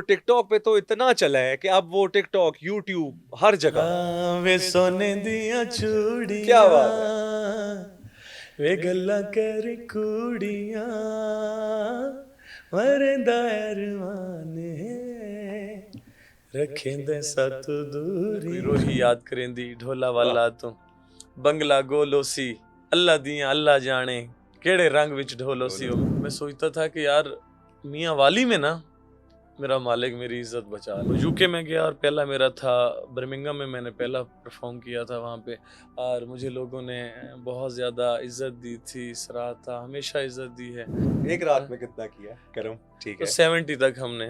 TikTok पे तो इतना चला है कि अब वो टिकटॉक, यूट्यूब हर जगह। वे सोने दिया चूड़ियां, क्या बात है। वे गल्ला कर कुड़ियां, मरदा अरमाने रखेंदे सत दूरी। रोही याद करेंदी ढोला वाला तू बंगला गोलोसी, अल्लाह दियां अल्लाह जाने केड़े रंग विच ढोलोसी। मैं सोचता था कि यार मियाँ वाली में ना मेरा मालिक मेरी इज्जत बचा ले। यूके में गया और पहला मेरा था बर्मिंघम में, मैंने पहला परफॉर्म किया था वहाँ पे, और मुझे लोगों ने बहुत ज़्यादा इज्जत दी थी, सराहा था, हमेशा इज्जत दी है। एक रात में कितना किया करम? ठीक तो है, 70 तक हमने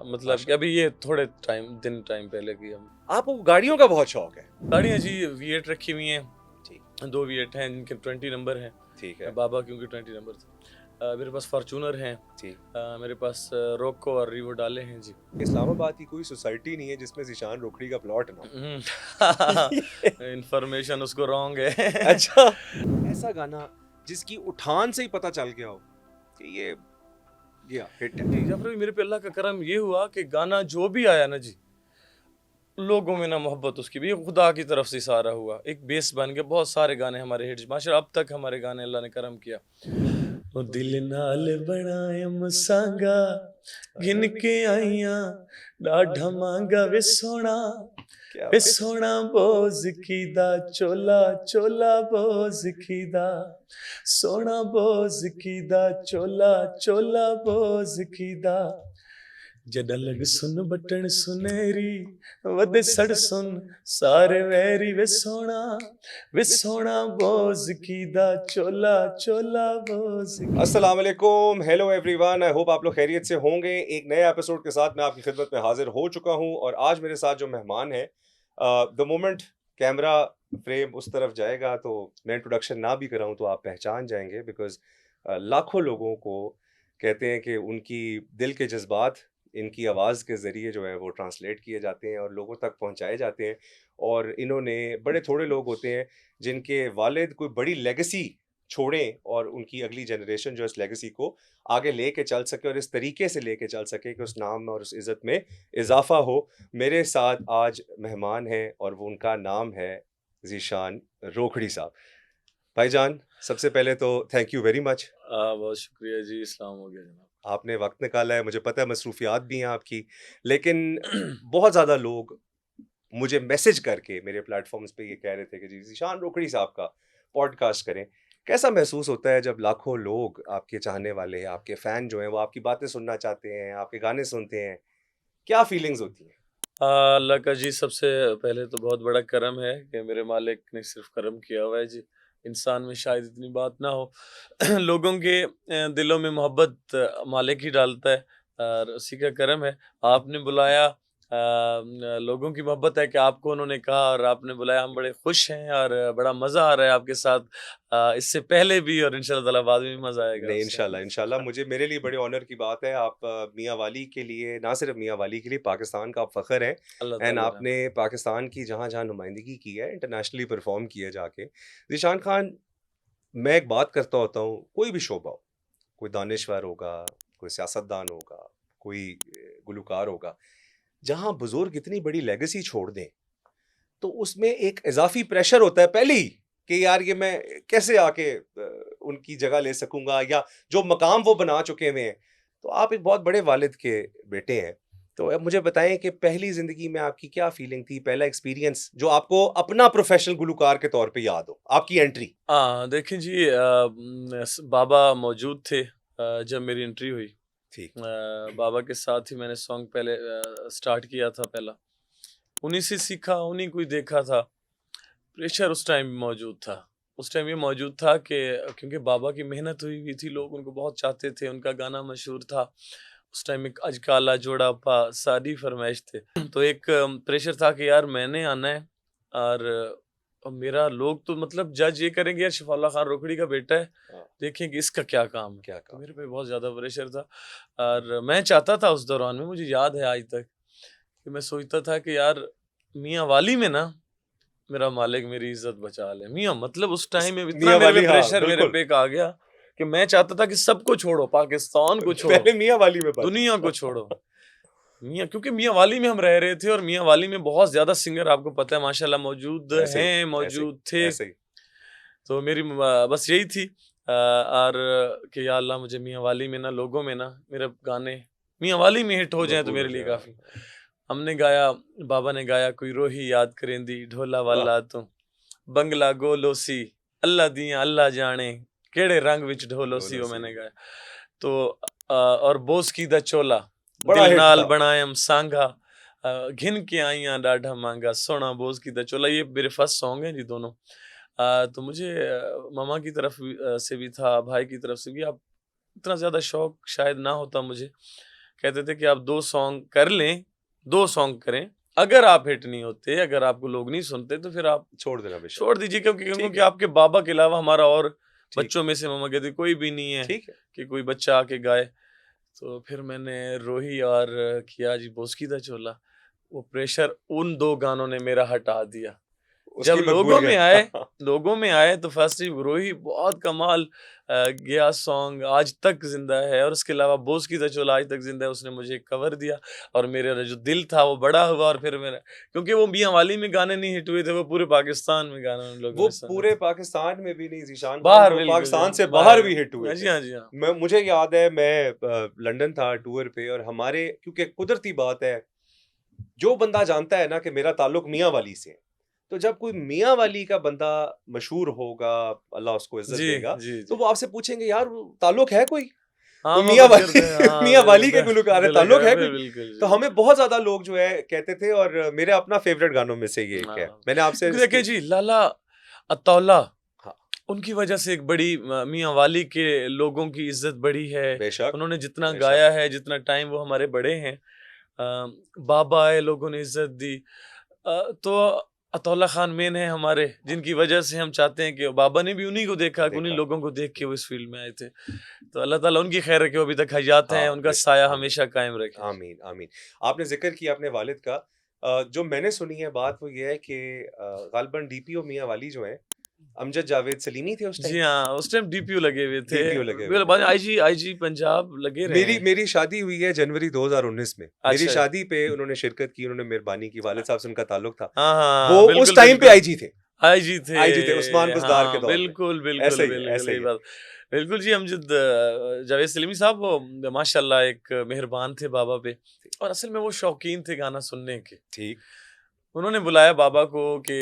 मतलब कि अभी ये थोड़े टाइम पहले किया। आपको गाड़ियों का बहुत शौक है? गाड़ियाँ जी V8 रखी हुई हैं, ठीक 2 V8 हैं जिनके 20 नंबर हैं। ठीक है, बाबा क्योंकि 20 नंबर थे। मेरे पास फॉर्चूनर हैं, ठीक। मेरे पास रोको और रिवो डाले हैं जी। इस्लामाबाद की कोई सोसाइटी नहीं है जिसमें ज़ीशान रोकड़ी का प्लॉट ना हो। इंफॉर्मेशन उसको रॉन्ग है। अच्छा, ऐसा गाना जिसकी उठान से ही पता चल गया हो कि ये हिट है। या फिर मेरे पे अल्लाह का करम ये हुआ कि गाना जो भी आया ना जी, लोगों में ना मोहब्बत उसकी भी खुदा की तरफ से सारा हुआ, एक बेस बन गया। बहुत सारे गाने हमारे हिट्स, माशाल्लाह अब तक हमारे गाने अल्लाह ने करम किया। ओ दिल नाल बनाए मसांगा, गिन के आईयां डाढ़ा मांगा वे सोना, वे सोना बोझ कीदा चोला चोला बोझ कीदा, सोना बोझ कीदा चोला चोला बोझ कीदा, जड़ा लग सुन बटन सुनेरी वदे सड़ सुन सारे वैरी, वे सोना बोझ कीदा चोला चोला बोझ। अस्सलाम वालेकुम, हेलो एवरीवन, आई होप आप लोग खैरियत से होंगे। एक नए एपिसोड के साथ मैं आपकी खिदमत में हाजिर हो चुका हूं और आज मेरे साथ जो मेहमान है, द मोमेंट कैमरा फ्रेम उस तरफ जाएगा तो मैं इंट्रोडक्शन ना भी कराऊं तो आप पहचान जाएंगे, बिकॉज लाखों लोगों को कहते हैं कि उनकी दिल के जज्बात इनकी आवाज़ के ज़रिए जो है वो ट्रांसलेट किए जाते हैं और लोगों तक पहुंचाए जाते हैं। और इन्होंने, बड़े थोड़े लोग होते हैं जिनके वालिद कोई बड़ी लेगेसी छोड़ें और उनकी अगली जनरेशन जो इस लेगेसी को आगे लेके चल सके और इस तरीके से लेके चल सके कि उस नाम और उस इज़्ज़त में इजाफा हो। मेरे साथ आज मेहमान हैं और वो उनका नाम है ज़ीशान रोकड़ी साहब। भाईजान, सबसे पहले तो थैंक यू वेरी मच। बहुत शुक्रिया जी, इस्लाम हो गया जनाब। आपने वक्त निकाला है, मुझे पता है मसरूफियात भी हैं आपकी, लेकिन बहुत ज़्यादा लोग मुझे मैसेज करके मेरे प्लेटफॉर्म्स पे ये कह रहे थे कि जी ज़ीशान रोकड़ी साहब का पॉडकास्ट करें। कैसा महसूस होता है जब लाखों लोग आपके चाहने वाले, आपके फ़ैन जो हैं वो आपकी बातें सुनना चाहते हैं, आपके गाने सुनते हैं, क्या फीलिंग्स होती हैं? अल्लाह का जी सबसे पहले तो बहुत बड़ा करम है कि मेरे मालिक ने सिर्फ करम किया हुआ है जी, इंसान में शायद इतनी बात ना हो। लोगों के दिलों में मोहब्बत मालिक ही डालता है और उसी का करम है। आपने बुलाया, लोगों की मोहब्बत है कि आपको उन्होंने कहा और आपने बुलाया, हम बड़े खुश हैं और बड़ा मज़ा आ रहा है आपके साथ, इससे पहले भी और इंशाल्लाह ताला बाद में भी मज़ा आएगा नहीं, आपसे। इंशाल्लाह इंशाल्लाह, मेरे लिए बड़े ऑनर की बात है। आप मियाँ वाली के लिए, ना सिर्फ मियाँ वाली के लिए, पाकिस्तान का आप फ़ख्र हैं। अल्लाह एंड ताला रहम आपने पाकिस्तान की जहाँ जहाँ नुमाइंदगी की है, इंटरनेशनली परफॉर्म किया जाके। ज़ीशान खान, मैं एक बात करता होता हूँ, कोई भी शोबा हो, कोई दानिश्वर होगा, कोई सियासतदान होगा, कोई गुलकार होगा, जहाँ बुजुर्ग इतनी बड़ी लेगेसी छोड़ दें तो उसमें एक इजाफी प्रेशर होता है पहले ही कि यार ये मैं कैसे आके उनकी जगह ले सकूंगा, या जो मकाम वो बना चुके हुए हैं। तो आप एक बहुत बड़े वालिद के बेटे हैं, तो अब मुझे बताएं कि पहली जिंदगी में आपकी क्या फीलिंग थी, पहला एक्सपीरियंस जो आपको अपना प्रोफेशनल गुलकार के तौर पे याद हो, आपकी एंट्री। हाँ, देखिए जी, बाबा मौजूद थे जब मेरी एंट्री हुई। ठीक। बाबा के साथ ही मैंने सॉन्ग पहले स्टार्ट किया था पहला, उन्हीं से सीखा, उन्हीं को ही देखा था। प्रेशर उस टाइम मौजूद था, उस टाइम ये मौजूद था कि क्योंकि बाबा की मेहनत हुई हुई थी, लोग उनको बहुत चाहते थे, उनका गाना मशहूर था। उस टाइम एक अज काला जोड़ा पा सारी फरमाइश थे। तो एक प्रेशर था कि यार मैंने आना है और मेरा लोग तो मतलब जज ये करेंगे यार शफाउल्लाह खान रोकड़ी का बेटा है, हाँ, देखेंगे इसका क्या काम है। क्या तो कहा? मेरे पे बहुत ज़्यादा प्रेशर था और मैं चाहता था उस दौरान में, मुझे याद है आज तक, कि मैं सोचता था कि यार मियाँ वाली में ना मेरा मालिक मेरी इज्जत बचा ले। मियाँ मतलब उस टाइम में इतना मियाँ मेरे पे वाली, हाँ प्रेशर मेरे बिल्कुल। पे एक आ गया कि मैं चाहता था कि सबको छोड़ो, पाकिस्तान को छोड़ो, पहले मियाँ वाली में बात। दुनिया को छोड़ो, मियाँ, क्योंकि मियाँ वाली में हम रह रहे थे और मियाँ वाली में बहुत ज्यादा सिंगर आपको पता है माशाल्लाह मौजूद ऐसे ही हैं, ऐसे ही मौजूद थे। ऐसे ही तो मेरी बस यही थी और कि या अल्लाह मुझे मियाँ वाली में ना, लोगों में ना, मेरे गाने मियाँ वाली में हिट हो जाएं तो मकबूल हो मेरे लिए जाए। काफी। हमने गाया, बाबा ने गाया, कोई रोही याद करेंदी ढोला वाह वाला तू, बंगला गोलोसी, अल्लाह दियां अल्लाह जाने, केड़े रंग विच ढोलोसी, ढोलो वो सी मैंने गाया। तो और बोस की द चोला, बड़ा दिल हिट नाल था। बनायम सांगा, घिन के आईयां डाढ़ा मांगा, सोना बोस की द चोला, ये मेरे फर्स्ट सॉन्ग हैं जी दोनों। तो मुझे मामा की तरफ से भी था, भाई की तरफ से भी। अब इतना ज़्यादा शौक शायद ना होता मुझे। कहते थे कि आप 2 सॉन्ग कर लें, 2 सॉन्ग करें। अगर आप हिट नहीं होते, अगर आपको लोग नहीं सुनते तो फिर आप छोड़ देना बेशक। छोड़ दीजिए, क्योंकि ठीक क्योंकि है, आपके बाबा के अलावा हमारा और ठीक बच्चों है, में से मामा कहते कोई भी नहीं है ठीक है। कि कोई बच्चा आके गाए। तो फिर मैंने रोही और किया जी बोस्की दा चोला। वो प्रेशर उन 2 गानों ने मेरा हटा दिया। जब उसकी मकबूलियत। लोगों में आए तो फर्स्ट विद्रोही बहुत कमाल गया सॉन्ग आज तक जिंदा है, और उसके अलावा बोस की चोला आज तक जिंदा है। उसने मुझे एक कवर दिया और मेरा जो दिल था वो बड़ा हुआ, और फिर मेरा, क्योंकि वो मियां वाली में गाने नहीं हिट हुए थे, वो पूरे पाकिस्तान में गाने उन लोगों वो ने सुने पूरे थे। पाकिस्तान में भी नहीं, ज़ीशान खान, बाहर वो बिल्कुल पाकिस्तान से बाहर। बाहर भी हिट हुए जी थे। हाँ, जी हाँ। मुझे याद है मैं लंदन था टूर पे, और हमारे, क्योंकि कुदरती बात है, जो बंदा जानता है ना कि मेरा ताल्लुक मियाँ वाली से है, तो जब कोई मियाँ वाली का बंदा मशहूर होगा, अल्लाह उसको इज्जत जी, देगा, जी, तो जी। वो आपसे पूछेंगे यार वो ताल्लुक है कोई? हाँ, वो मियाँ मोहब्बत करते वाली हैं। हाँ, मियाँ वाली के गुलकार है, ताल्लुक है कोई? बिल्कुल तो जी। हमें बहुत ज्यादा लोग जो है कहते थे, और मेरे अपना फेवरेट गानों में से ये एक है। हाँ, मैंने आपसे क्योंकि देखिए इसकी, जी, लाला अतौला, हाँ, उनकी वजह से एक बड़ी मियाँ वाली के लोगों की इज्जत बढ़ी है। बेशक, उन्होंने जितना बेशक, गाया है, जितना टाइम वो हमारे बड़े हैं, बाबा आए, लोगों ने इज्जत दी। तो अतौला खान मेन है हमारे, हाँ, जिनकी वजह से हम चाहते हैं कि बाबा ने भी उन्हीं को देखा, कि उन्हीं देखा, लोगों को देख के वो इस फील्ड में आए थे। तो अल्लाह ताला उनकी खैर रखे, वो अभी तक हयात हैं, हाँ, उनका बेशक, साया आमीन, हमेशा कायम रखे। आमीन, आमीन। आपने ज़िक्र किया अपने वालिद का, जो मैंने सुनी है बात वो ये है कि ग़ालिबन डीपीओ मियाँ वाली जो हैं, अमजद जावेद सलीमी थे उस टाइम? जी हाँ, उस टाइम डीपीओ लगे हुए थे। डीपीओ लगे हुए बिल थे। बाद आईजी आईजी पंजाब लगे रहे मेरी हैं। मेरी शादी हुई है जनवरी 2019 में। मेरी अच्छा। शादी पे उन्होंने शिरकत की, उन्होंने मेहरबानी की, वालिद साहब से उनका ताल्लुक था। हाँ, हाँ, वो उस बिल्कुल, टाइम पे बिल्कुल। आईजी थे। आईजी थे। आईजी थे उस्मान बुज़दार के हाँ, दौर में। बिल्कुल, बिल्कुल, बिल्कुल, ऐसा यही ही है। बात। बिल्कुल जी, अमजद जावेद सलीमी साहब वो माशाल्लाह एक मेहरबान थे बाबा पे, और असल में वो शौकीन थे गाना सुनने के। ठीक, उन्होंने बुलाया बाबा को कि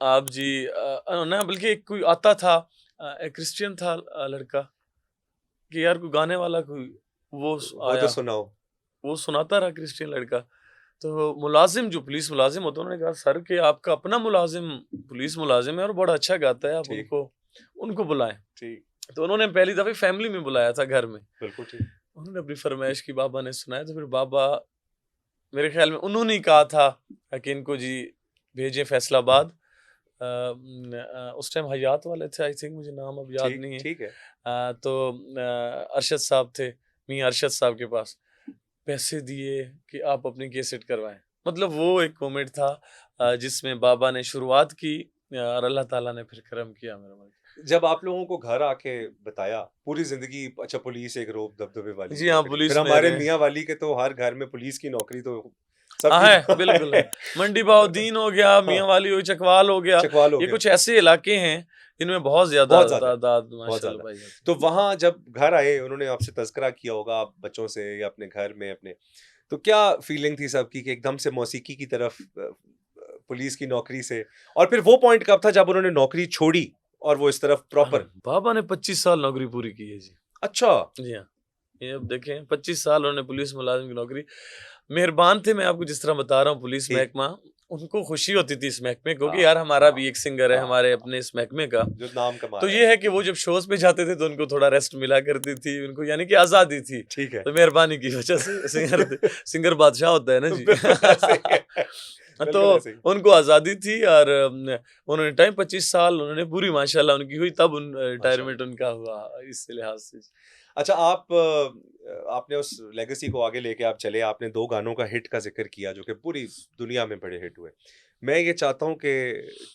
आप जी ना, बल्कि एक कोई आता था, एक क्रिश्चियन था लड़का, कि यार कोई गाने वाला कोई वो हो तो आया, सुनाओ। वो सुनाता रहा क्रिश्चियन लड़का। तो मुलाजिम, जो पुलिस मुलाजिम होता है, उन्होंने कहा सर कि आपका अपना मुलाजिम पुलिस मुलाजिम है और बड़ा अच्छा गाता है, आप ठीक, उनको उनको बुलाएं। ठीक, तो उन्होंने पहली दफे फैमिली में बुलाया था घर में। बिल्कुल ठीक। उन्होंने अपनी फरमाइश की, बाबा ने सुनाया, तो फिर बाबा, मेरे ख्याल में उन्होंने ही कहा था कि इनको जी भेजें फैसलाबाद। उस टाइम हयात वाले थे, आई थिंक, मुझे नाम अब याद ठीक, नहीं है। ठीक है। तो अरशद साहब थे, मियाँ अरशद साहब के पास पैसे दिए कि आप अपनी कैसेट करवाएं। मतलब वो एक मोमेंट था जिसमें बाबा ने शुरुआत की, और अल्लाह ताला ने फिर करम किया मेरे भाई। जब आप लोगों को घर आके बताया, पूरी ज़िंदगी अच्छा पुलिस एक रौब दबदबे वाली जी हाँ, नौकरी, फिर पुलिस में हमारे रहे। मियाँ वाली के तो हर घर में पुलिस की नौकरी तो हाँ सबकी है, दुआ बिल्कुल है। है। मंडी बहाउद्दीन हो गया, हाँ, मियाँ वाली हो, चकवाल हो गया, चकवाल हो ये गया, कुछ ऐसे इलाके हैं जिनमें बहुत ज्यादा बहुत ज़्यादा, तादाद बहुत माशाल्लाह ज़्यादा। पाई जाती तो वहाँ जब घर आए, उन्होंने आपसे तज़किरा किया होगा आप बच्चों से या अपने घर में अपने, तो क्या फीलिंग थी सबकी कि एकदम से मौसीकी की तरफ पुलिस की नौकरी से, और फिर वो पॉइंट कब था जब उन्होंने नौकरी छोड़ी और वो इस तरफ है। हाँ, प्रॉपर? बाबा ने 25 साल नौकरी पूरी की है जी। अच्छा, जी हाँ, ये अब देखें, 25 साल उन्होंने पुलिस मुलाजिम की नौकरी। मेहरबान थे, मैं आपको जिस तरह बता रहा हूँ, पुलिस ठीक, महकमा, उनको खुशी होती थी इस महकमे को कि हाँ, यार हमारा हाँ, भी एक सिंगर है हाँ, हमारे हाँ, अपने इस महकमे का। जो नाम कमा तो रहा है। ये है कि वो जब शोज पे जाते थे तो उनको थोड़ा रेस्ट मिला करती थी, उनको यानी कि आज़ादी थी। ठीक है। तो मेहरबानी की वजह से सिंगर सिंगर बादशाह होता है ना जी। बिल्कुल ऐसे ही है। तो बिल्कुल ऐसे ही। उनको आज़ादी थी, और उन्होंने टाइम 25 साल उन्होंने पूरी माशाल्लाह उनकी हुई, तब उन रिटायरमेंट माशाल्लाह। उनका हुआ इस लिहाज से। अच्छा, आप आपने उस लेगेसी को आगे लेके आप चले, आपने 2 गानों का हिट का ज़िक्र किया जो कि पूरी दुनिया में बड़े हिट हुए। मैं ये चाहता हूँ कि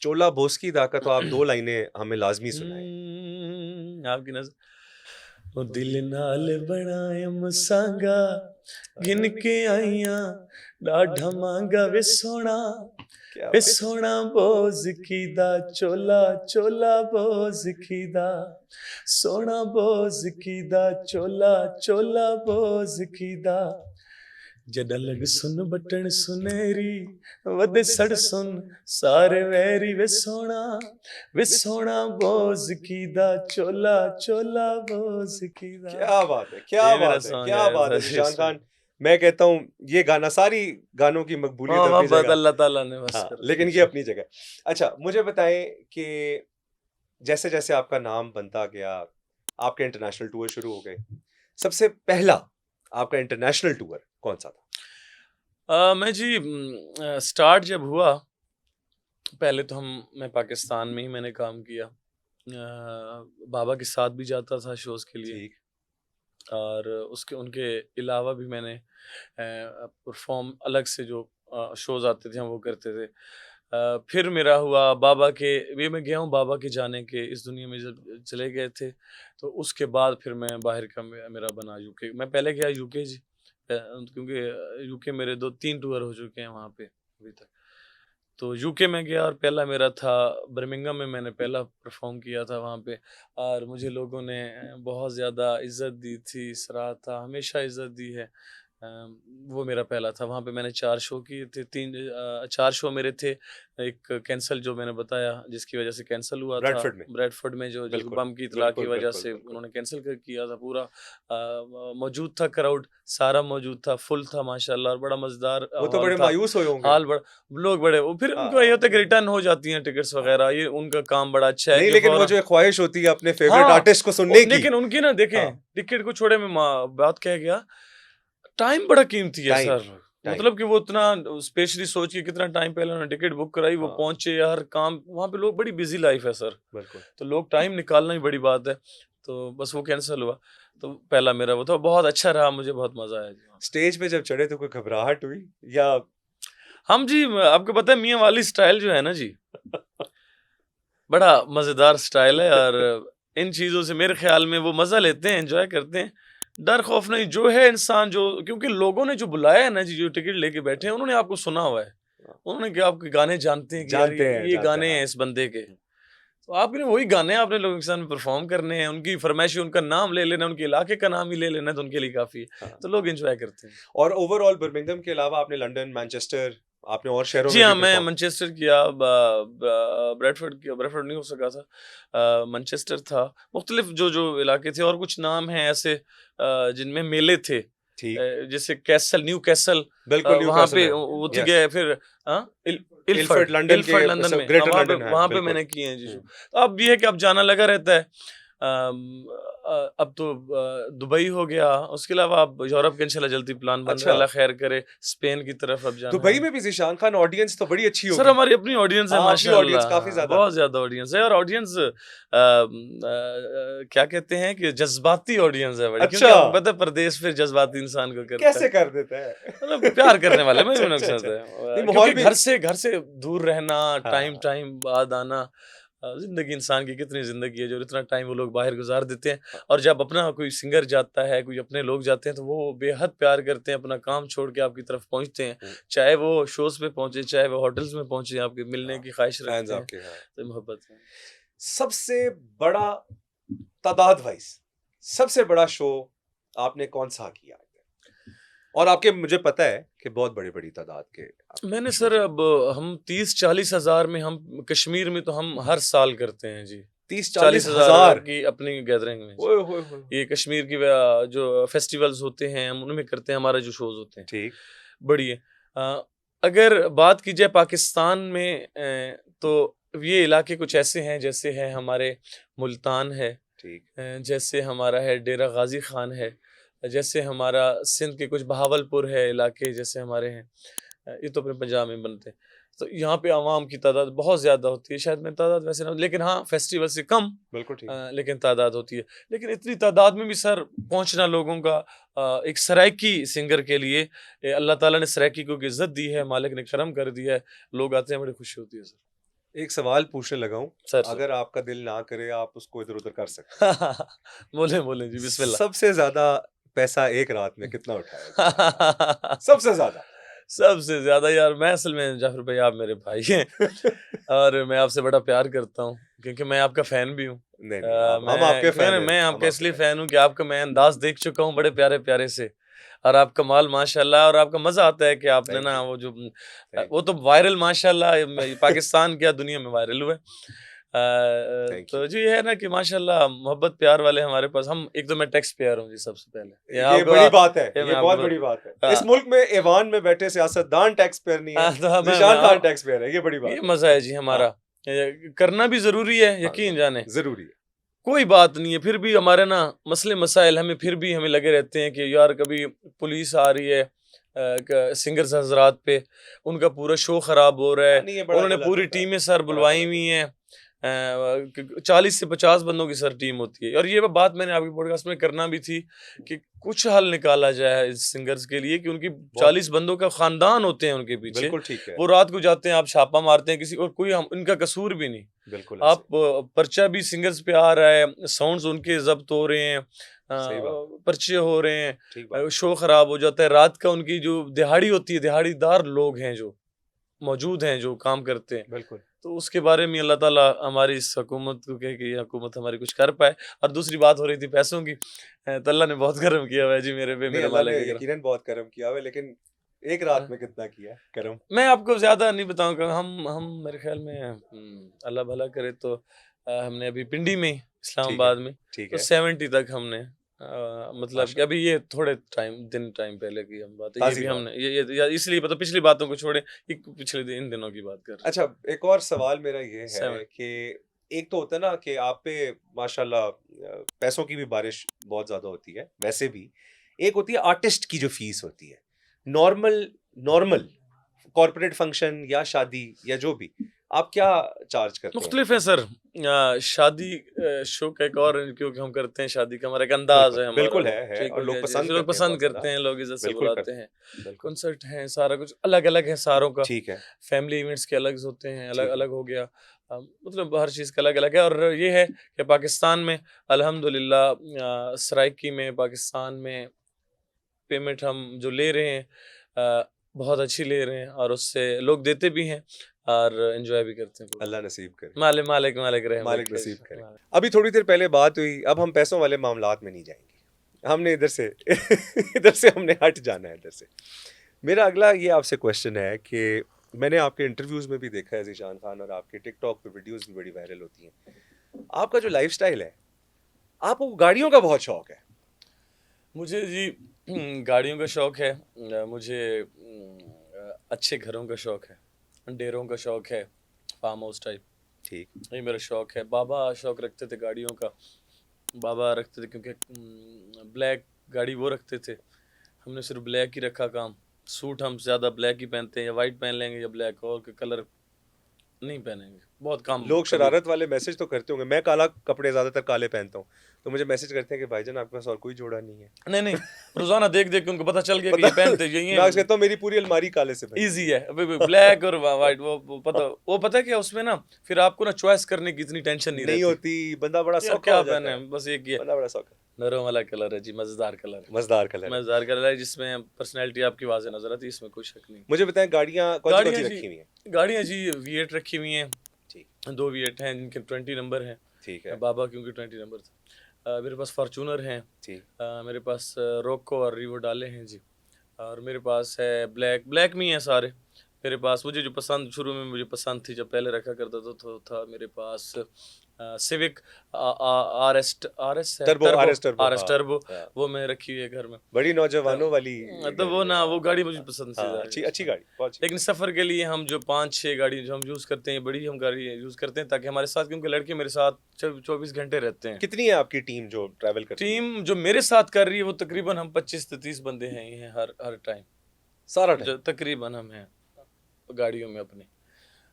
चोला बोस्की दा का तो आप 2 लाइनें हमें लाज़मी सुनाएँ। आपकी नज़र ओ दिल नाल बनाए मसांगा गिन के आईया डाढ़ा मांगा वे सोना क्या वे बात सोना बोझ कीदा चोला चोला बोझ कीदा सोना बोझ कीदा चोला चोला बोझ कीदा जड़ा लग सुन बटन सुनेरी वदे सड़ सुन सारे वैरी वे सोना बोझ कीदा चोला चोला बोझ कीदा। क्या बात है, क्या ये मेरा बात है, सॉन्ग क्या है बात है सर, ज़ीशान इस खान। मैं कहता हूँ ये गाना सारी गानों की मकबूलियत अपनी मोहब्बत जगह, अल्लाह ताला ने बस हाँ, कर दी। लेकिन ये अपनी जगह। अच्छा, मुझे बताएं कि जैसे जैसे आपका नाम बनता गया, आपके इंटरनेशनल टूर शुरू हो गए, सबसे पहला आपका इंटरनेशनल टूर कौन सा था? मैं जी स्टार्ट जब हुआ पहले तो मैं पाकिस्तान में ही मैंने काम किया। बाबा के साथ भी जाता था शोज़ के लिए ठीक, और उसके उनके अलावा भी मैंने परफॉर्म अलग से जो शोज़ आते थे हम वो करते थे। फिर मेरा हुआ बाबा के ये मैं गया हूँ बाबा के जाने के इस दुनिया में जब चले गए थे तो उसके बाद फिर मैं बाहर का मेरा बना यूके। मैं पहले गया यूके जी क्योंकि यूके मेरे 2-3 टूर हो चुके हैं वहाँ पे अभी तक। तो यूके में गया और पहला मेरा था बर्मिंघम में मैंने पहला परफॉर्म किया था वहाँ पे और मुझे लोगों ने बहुत ज़्यादा इज़्ज़त दी थी, सराहा, हमेशा इज़्ज़त दी है। वो मेरा पहला था, वहाँ पे मैंने 4 शो किए थे, 4 शो मेरे थे, एक कैंसल जो मैंने बताया जिसकी वजह से कैंसल हुआ था, ब्रैडफोर्ड में, ब्रैडफोर्ड में जो बिल्कुल, बम की इत्तला की बिल्कुल, वजह बिल्कुल, से बिल्कुल। उन्होंने कैंसल कर किया था पूरा। मौजूद था क्राउड, सारा मौजूद था, फुल था माशाल्लाह और बड़ा मज़ेदार वो तो हॉल बड़े था। मायूस हुए होंगे। हाल बड़ा लोग बड़े वो फिर उनको ये होता है कि हाँ, रिटर्न हो जाती हैं टिकट्स वगैरह, ये उनका काम बड़ा अच्छा है नहीं कि लेकिन वो फ़ौरन जो एक ख्वाहिश होती है अपने फेवरेट हाँ, आर्टिस्ट को सुनने की, लेकिन उनकी ना हाँ, देखें, टिकट को छोड़े मैं बात कह गया, टाइम बड़ा कीमती है टाइम, सर। टाइम, मतलब कि वो इतना स्पेशली सोच के कितना टाइम पहले उन्होंने टिकट बुक कराई, वो हाँ, पहुँचे हर काम वहाँ पे लोग बड़ी बिज़ी लाइफ़ है सर, बिल्कुल। तो लोग टाइम निकालना ही बड़ी बात है। तो बस वो कैंसल हुआ, तो पहला मेरा वो था, बहुत अच्छा रहा, मुझे बहुत मज़ा आया जी वहाँ पे। स्टेज पे जब चढ़े तो कोई घबराहट हुई या हम जी आपको पता है मियाँ वाली स्टाइल जो है ना जी बड़ा मज़ेदार स्टाइल है और इन चीज़ों से मेरे ख़्याल में वो मज़ा लेते हैं, एन्जॉय करते हैं। डर खौफ नहीं, जो है इंसान जो क्योंकि लोगों ने जो बुलाया है ना जी, जो टिकट लेके बैठे हैं, उन्होंने आपको सुना हुआ है। उन्होंने क्या आपके गाने जानते हैं कि यार ये जानते हैं, गाने हाँ। हैं इस बंदे के। तो आपने वही गाने आपने लोगों के सामने परफ़ॉर्म करने हैं, उनकी फ़रमाइशी उनका नाम ले लेना है, उनके इलाके का नाम ही ले लेना है, तो उनके लिए काफ़ी है। हाँ। तो लोग एन्जॉय करते हैं। और ओवरऑल बर्मिंघम के अलावा आपने लंदन, मैनचेस्टर, आपने और शहरों जी में भी हाँ, मैं परफॉर्म मैनचेस्टर किया, ब्रैडफोर्ड किया, ब्रैडफोर्ड नहीं हो सका था। मैनचेस्टर था, मुख्तलिफ जो इलाके थे और कुछ नाम हैं ऐसे जिनमें मेले थे। ठीक, जैसे कैसल, न्यू कैसल बिल्कुल वहाँ न्यूकासल पे है, वो थी यस। गए फिर इल्फर्ड लंदन के इल्फर्ड लंदन में ग्रेटर लंदन है, वहाँ पे बिल्कुल। मैंने किए हैं जी शो। तो अब ये है कि अब जाना लगा रहता है। अब तो दुबई हो गया, उसके अलावा अब यूरोप का इंशाल्लाह जल्दी प्लान बन रहा है, अच्छा, अल्लाह खैर करे, स्पेन की तरफ अब जाना दुबई है। में भी ज़ीशान खान ऑडियंस तो बड़ी अच्छी सर होगी। हमारी अपनी ऑडियंस है हाँ, अपनी ऑडियंस काफ़ी माशाल्लाह, ज़्यादा। बहुत ज़्यादा ऑडियंस है और ऑडियंस क्या कहते हैं कि जज़्बाती ऑडियंस है बड़ी, क्योंकि अच्छा, आपको पता है परदेश फिर जज़्बाती इंसान को करता है। कैसे कर देता है? मतलब प्यार करने वाले में अच्छा, भी अच्छा, नुकसान अच्छा। है। नहीं माहौल क्योंकि भी घर से दूर रहना, टाइम हाँ, टाइम बाद आना, ज़िंदगी इंसान की कितनी ज़िंदगी है जो इतना टाइम वो लोग बाहर गुज़ार देते हैं हाँ, और जब अपना कोई सिंगर जाता है, कोई अपने लोग जाते हैं तो वो बेहद प्यार करते हैं, अपना काम छोड़ के आपकी तरफ पहुँचते हैं। हुँ, चाहे वो शोज़ पे पहुँचे, चाहे वो होटल्स में पहुँचे, आपके मिलने हाँ, की ख़्वाहिश फैन्स रखते हैं, आपके हाँ। तो मोहब्बत है। सबसे बड़ा तादाद वाइज़ सबसे बड़ा शो आपने कौन-सा किया है? और आपके मुझे पता है कि बहुत बड़ी-बड़ी तादाद के आपके मैंने सर शोज़ हैं। अब हम 30-40 हज़ार में हम कश्मीर में तो हम हर साल करते हैं जी। 30-40 40,000 हज़ार! की अपनी गैदरिंग में जी। ओए होए होए! ये कश्मीर की जो फेस्टिवल्स होते हैं हम उनमें करते हैं, हमारे जो शोज़ होते हैं, ठीक, बड़ी है। अगर बात की जाए पाकिस्तान में तो ये इलाके कुछ ऐसे हैं जैसे है हमारे मुल्तान है, ठीक, जैसे हमारा है डेरा गाज़ी ख़ान है, जैसे हमारा सिंध के कुछ बहावलपुर है इलाके जैसे हमारे हैं। ये तो अपने पंजाब में बनते हैं। तो यहाँ पे अवाम की तादाद बहुत ज़्यादा होती है, शायद मैं तादाद वैसे ना लेकिन हाँ, फेस्टिवल से कम बिल्कुल ठीक। लेकिन तादाद होती है। लेकिन इतनी तादाद में भी सर पहुँचना लोगों का एक सराइकी सिंगर के लिए अल्लाह ताला ने सराइकी को एक इज़्ज़त दी है, मालिक ने करम कर दिया है, लोग आते हैं बड़ी खुशी होती है सर। एक सवाल पूछने लगा हूँ, सर अगर आपका दिल ना करे आप उसको इधर उधर कर सकते हैं। बोले बोले जी बिस्मिल्लाह। सबसे ज्यादा पैसा एक रात में कितना उठाया जी? सबसे ज्यादा। सबसे ज्यादा यार, मैं असल में जाफर भाई आप मेरे भाई हैं और मैं आपसे बड़ा प्यार करता हूँ क्योंकि मैं आपका फैन भी हूँ। नहीं नहीं, हम आपके मैं फैन हैं, मैं हम आपका आपके इसलिए फैन फैन हूँ कि आपका मैं अंदाज देख चुका हूँ बड़े प्यारे प्यारे से, और आपका माल माशाल्लाह, और आपका मजा आता है कि आपने थैंक ना यू, वो जो थैंक वो यू, तो वायरल माशाल्लाह पाकिस्तान क्या दुनिया में वायरल हुए। Thank you. तो जी ये है ना कि माशाल्लाह मोहब्बत प्यार वाले हमारे पास, हम एक तो मैं टैक्स पेयर हूँ जी सबसे पहले, ये बड़ी बात है, ये ये मैं आपको बहुत बड़ी बात है। इस हाँ, मुल्क में ऐवान में बैठे सियासतदान टैक्स पेयर नहीं है, तो ज़ीशान खान टैक्स पेयर है, ये बड़ी ये बात है। मजा है जी हमारा। हाँ, करना भी जरूरी है, हाँ, यकीन जाने ज़रूरी है। कोई बात नहीं है, फिर भी हमारे ना मसले मसाइल हमें फिर भी हमें लगे रहते हैं कि यार कभी पुलिस आ रही है सिंगर्स हजरात पे, उनका पूरा शो खराब हो रहा हाँ, है, नहीं ये बड़ा उन्होंने गलत पूरी होता है, टीमें सर बड़ा बुलवाई गलत हुई होता है। हैं, 40 से 50 बंदों की सर टीम होती है, और ये बात मैंने आपकी पॉडकास्ट में करना भी थी कि कुछ हल निकाला जाए इस सिंगर्स के लिए कि उनकी बहुत 40 बंदों का खानदान होते हैं उनके पीछे, बिल्कुल ठीक है, वो रात को जाते हैं, आप छापा मारते हैं किसी, और कोई हम इनका कसूर भी नहीं, बिल्कुल आप ऐसे, पर्चा भी सिंगर्स पे आ रहा है, साउंड्स उनके जब्त हो रहे हैं, सही बात, पर्चे हो रहे हैं, ठीक बात। शो खराब हो जाता है, रात का उनकी जो दिहाड़ी होती है, दिहाड़ीदार लोग हैं जो मौजूद हैं जो काम करते हैं, बिल्कुल। तो उसके बारे में अल्लाह ताला हमारी इस हुकूमत को कहे कि ये हुकूमत हमारी कुछ कर पाए। और दूसरी बात हो रही थी पैसों की, तो अल्लाह ने बहुत करम किया हुआ है जी मेरे पे, नहीं, मेरे अल्लाह ने मालिक है करम। यकीनन बहुत करम किया हुआ है, लेकिन एक रात में कितना किया है करम? मैं आपको ज़्यादा नहीं बताऊँगा, हम मेरे ख़्याल में अल्लाह भला करे तो हमने अभी पिंडी में, ठीक है, इस्लामाबाद में, ठीक तो है, 70 तक हमने मतलब कि माशाल्लाह, अभी ये थोड़े टाइम पहले की हम बात है, ये ताज़ी भी बात। हमने या इसलिए मतलब पिछली बातों को छोड़े, इन दिनों की बात कर रहे अच्छा, एक और सवाल मेरा ये हैं। है कि एक तो होता है ना कि आप पे माशाल्लाह पैसों की भी बारिश बहुत ज़्यादा होती है, वैसे भी। एक होती है आर्टिस्ट की जो फ़ीस होती है, नॉर्मल नॉर्मल कॉर्पोरेट फंक्शन या शादी या जो भी, आप क्या चार्ज करते हैं? मुख्तलिफ है सर, शादी शो का एक और, क्योंकि हम करते हैं शादी का, हमारा एक अंदाज बिल्कुल, है हमारा बिल्कुल वो, है ठीक और हो लोग गया जी, पसंद लोग करते हैं पसंद बहुत ज़्यादा, करते हैं, लोग इज्जत से बिल्कुल बुलाते करते हैं, हैं, बिल्कुल, कॉन्सर्ट हैं, सारा कुछ अलग अलग है सारों का, ठीक है, फैमिली इवेंट्स के अलग होते हैं, अलग ठीक है, अलग हो गया, मतलब हर चीज़ का अलग अलग है, और ये है कि पाकिस्तान में अल्हम्दुलिल्लाह सराइकी में पाकिस्तान में पेमेंट हम जो ले रहे हैं बहुत अच्छी ले रहे हैं, और उससे लोग देते भी हैं और एंजॉय भी करते हैं पूरा। अल्लाह नसीब करे, मालिक मालिक मालिक रहम मालिक रखे नसीब जी, करे। मालिक। अभी थोड़ी देर पहले बात हुई, अब हम पैसों वाले मामलात में नहीं जाएँगे, हमने इधर से इधर से हमने हट जाना है इधर से। मेरा अगला ये आपसे क्वेश्चन है कि मैंने आपके इंटरव्यूज़ में भी देखा है ज़ीशान खान, और आपके टिकटॉक पे वीडियोज़ भी बड़ी वायरल होती हैं। आपका जो लाइफ़स्टाइल है, आपको गाड़ियों का बहुत शौक है। मुझे जी गाड़ियों का शौक है, मुझे अच्छे घरों का शौक है, डेरों का शौक है, फार्म हाउस टाइप, ठीक, ये मेरा शौक है। बाबा शौक रखते थे गाड़ियों का, बाबा रखते थे क्योंकि ब्लैक गाड़ी वो रखते थे, हमने सिर्फ ब्लैक ही रखा काम, सूट हम ज़्यादा ब्लैक ही पहनते हैं, या वाइट पहन लेंगे या ब्लैक, और कलर नहीं पहनेंगे, बहुत कम लोग कभी। शरारत वाले मैसेज तो करते होंगे, मैं काला कपड़े ज़्यादातर काले पहनता हूँ, तो मुझे मैसेज करते हैं कि भाईजान आपके पास और कोई जोड़ा नहीं है। नहीं नहीं, रोजाना देख देख के उनको पता चल गया कि पता ये पहनते ये मैं आज कहता हूँ मेरी पूरी अलमारी काले से भरी इजी है, अभी ब्लैक और वाइट, वो पता है क्या उसमें ना, फिर आपको ना चॉइस करने की इतनी टेंशन नहीं नहीं रहती, होती, बंदा बड़ा यार सौखा क्या हो जाता पहने, है, बस एक ही है, बंदा बड़ा सौखा, नरम वाला कलर है जी, मजेदार कलर है, मज़ेदार कलर है। मजेदार कलर है जिसमें पर्सनैलिटी आपकी वाज़ेह नजर आती है, इसमें कोई शक नहीं। मुझे बताएं गाड़ियाँ कौन गाड़ियाँ सी जी, रखी हुई हैं? गाड़ियाँ जी V8 रखी हुई हैं, ठीक, 2 V8 हैं जिनके 20 नंबर हैं, ठीक है, बाबा क्योंकि 20 नंबर था, मेरे पास फॉर्चूनर हैं, ठीक, मेरे पास रोको और रिवो डाले हैं जी, और मेरे पास है ब्लैक में ही है सारे, मेरे पास मुझे जो पसंद शुरू में मुझे पसंद थी जब पहले रखा करता था, तो था मेरे पास सिविक आर एस है, turbo, RS turbo, R S हाँ, टर्बो, हाँ, वो मैं रखी हुई है घर में, बड़ी नौजवानों वाली तो वो गाड़ी है, ना वो हाँ, गाड़ी मुझे पसंद हाँ, है। अच्छी अच्छी गाड़ी, बहुत अच्छी लेकिन सफ़र के लिए हम जो 5-6 गाड़ी जो हम यूज़ करते हैं, बड़ी हम गाड़ी यूज़ करते हैं ताकि हमारे साथ, क्योंकि लड़के मेरे साथ 24 घंटे रहते हैं। कितनी है आपकी टीम जो ट्रैवल करती है? टीम जो मेरे साथ कर रही है वो तकरीबन हम 25 से 30 बंदे हैं, ये हैं हर टाइम, सारा जो टाइम? तकरीबन हम हैं गाड़ियों में अपने।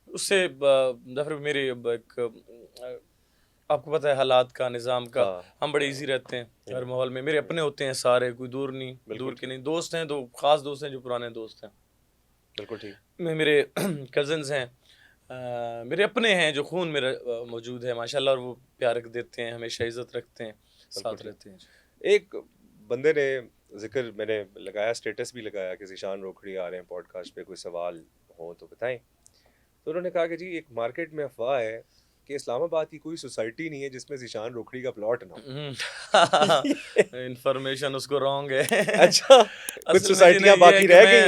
उससे फिर मेरी आपको पता है हालात का, निज़ाम का, हाँ, हम बड़े इजी रहते हैं हर माहौल में, मेरे अपने होते हैं सारे, कोई दूर नहीं, बिल्कुल दूर के ठीक, नहीं, दोस्त हैं तो ख़ास दोस्त हैं जो पुराने दोस्त हैं। बिल्कुल ठीक, मेरे कज़न्स हैं, मेरे अपने हैं जो खून मेरा मौजूद है माशाल्लाह, और वो प्यार देते हैं, हमेशा इज़्ज़त रखते हैं, बिल्कुल साथ ठीक। रहते हैं। एक बंदे ने ज़िक्र मैंने लगाया, स्टेटस भी लगाया कि ज़ीशान रोखड़ी आ रहे हैं पॉडकास्ट पे, कोई सवाल हो तो बताएं। तो उन्होंने कहा कि जी एक मार्केट में अफवाह है कि इस्लामाबाद की कोई सोसाइटी नहीं है जिसमें ज़ीशान रोखड़ी का प्लॉट ना हो। इन्फॉर्मेशन उसको रॉन्ग है। अच्छा, कुछ असल में जी सोसाइटियां नहीं, ये है बाकी कि रह गई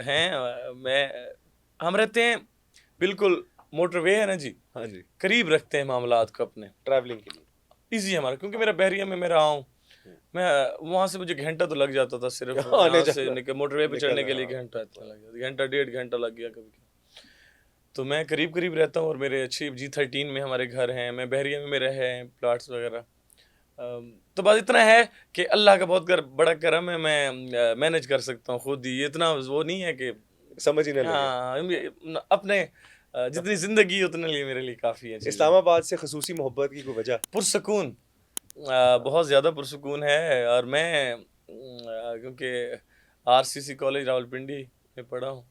हैं। हम रहते हैं बिल्कुल, मोटरवे है ना जी, हाँ जी, करीब रखते हैं मामलात को अपने, ट्रैवलिंग के लिए। इजी हमारा, क्योंकि हाँ। मेरा बहरिया में मैं रहा हूँ। हम्म। मैं वहाँ से मुझे घंटा तो लग जाता था, सिर्फ आने यहाँ से जाना मोटरवे पे चढ़ने निकलना, के लिए हाँ। घंटा इतना लग गया, घंटा 1.5 घंटा लग गया कभी। तो मैं करीब करीब रहता हूँ, और मेरे अच्छी G13 में हमारे घर हैं, मैं बहरिया में मेरे हैं प्लाट्स वगैरह। तो बात इतना है कि अल्लाह का बहुत बड़ा करम है, मैं मैनेज कर सकता हूँ खुद ही, इतना वो नहीं है कि समझ ही ना लगे। हाँ अपने जितनी ज़िंदगी है उतने लिए मेरे लिए काफ़ी है चीज़ें। इस्लामाबाद से खसूसी मोहब्बत की कोई वजह? पुरसकून, बहुत ज़्यादा पुरसकून है, और मैं क्योंकि RCC कॉलेज रावलपिंडी में पढ़ा हूँ,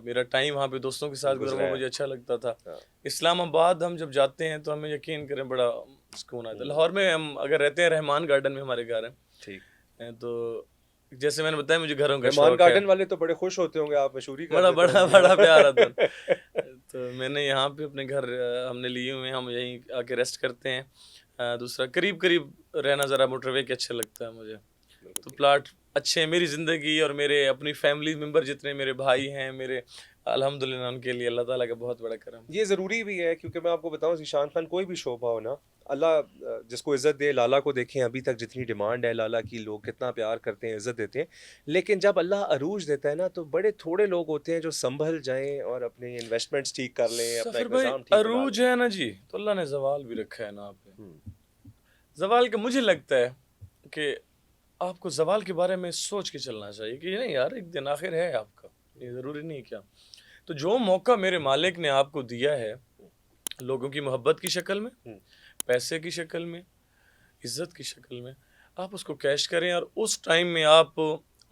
मेरा टाइम वहाँ पे दोस्तों के साथ गुजरा, गुजरा वो है। मुझे अच्छा लगता था। हाँ, इस्लामाबाद हम जब जाते हैं तो हमें यकीन करें बड़ा सुकून आता है। लाहौर में हम अगर रहते हैं, रहमान गार्डन में हमारे घर हैं, ठीक। तो जैसे मैंने बताया मुझे घरों का रहमान शौक है, गार्डन वाले तो बड़े खुश होते होंगे, आप मशहूरी कर बड़ा देते बड़ा होंगे बड़ा प्यार आता है। यहाँ। तो मैंने यहाँ पे अपने घर हमने लिए हुए हैं, हम यहीं आके रेस्ट करते हैं। दूसरा करीब करीब रहना ज़रा मोटरवे के अच्छा लगता है मुझे। बिल्कुल तो ठीक। प्लाट अच्छे हैं, मेरी ज़िंदगी और मेरे अपनी फैमिली मेम्बर जितने मेरे भाई हैं मेरे, अल्हम्दुलिल्लाह उनके लिए अल्लाह ताला का बहुत बड़ा करम है। ये ज़रूरी भी है, क्योंकि मैं आपको बताऊं, ज़ीशान खान कोई भी शोभा हो ना, अल्लाह जिसको इज़्ज़त दे। लाला को देखें, अभी तक जितनी डिमांड है लाला की, लोग कितना प्यार करते हैं, इज़्ज़त देते हैं। लेकिन जब अल्लाह अरूज देता है ना, तो बड़े थोड़े लोग होते हैं जो संभल जाएं और अपने इन्वेस्टमेंट्स ठीक कर लें, अपना सफ़र एक भाई, निज़ाम ठीक बना लें। अरूज है ना जी, तो अल्लाह ने ज़वाल भी रखा है ना पे। हम्म। ज़वाल का मुझे लगता है कि आपको ज़वाल के बारे में सोच के चलना चाहिए कि नहीं यार, एक दिन आखिर है आपका, ये ज़रूरी नहीं क्या। तो जो मौका मेरे मालिक ने आपको दिया है, लोगों की मोहब्बत की शक्ल में, हम्म। पैसे की शक्ल में, इज़्ज़त की शक्ल में, आप उसको कैश करें, और उस टाइम में आप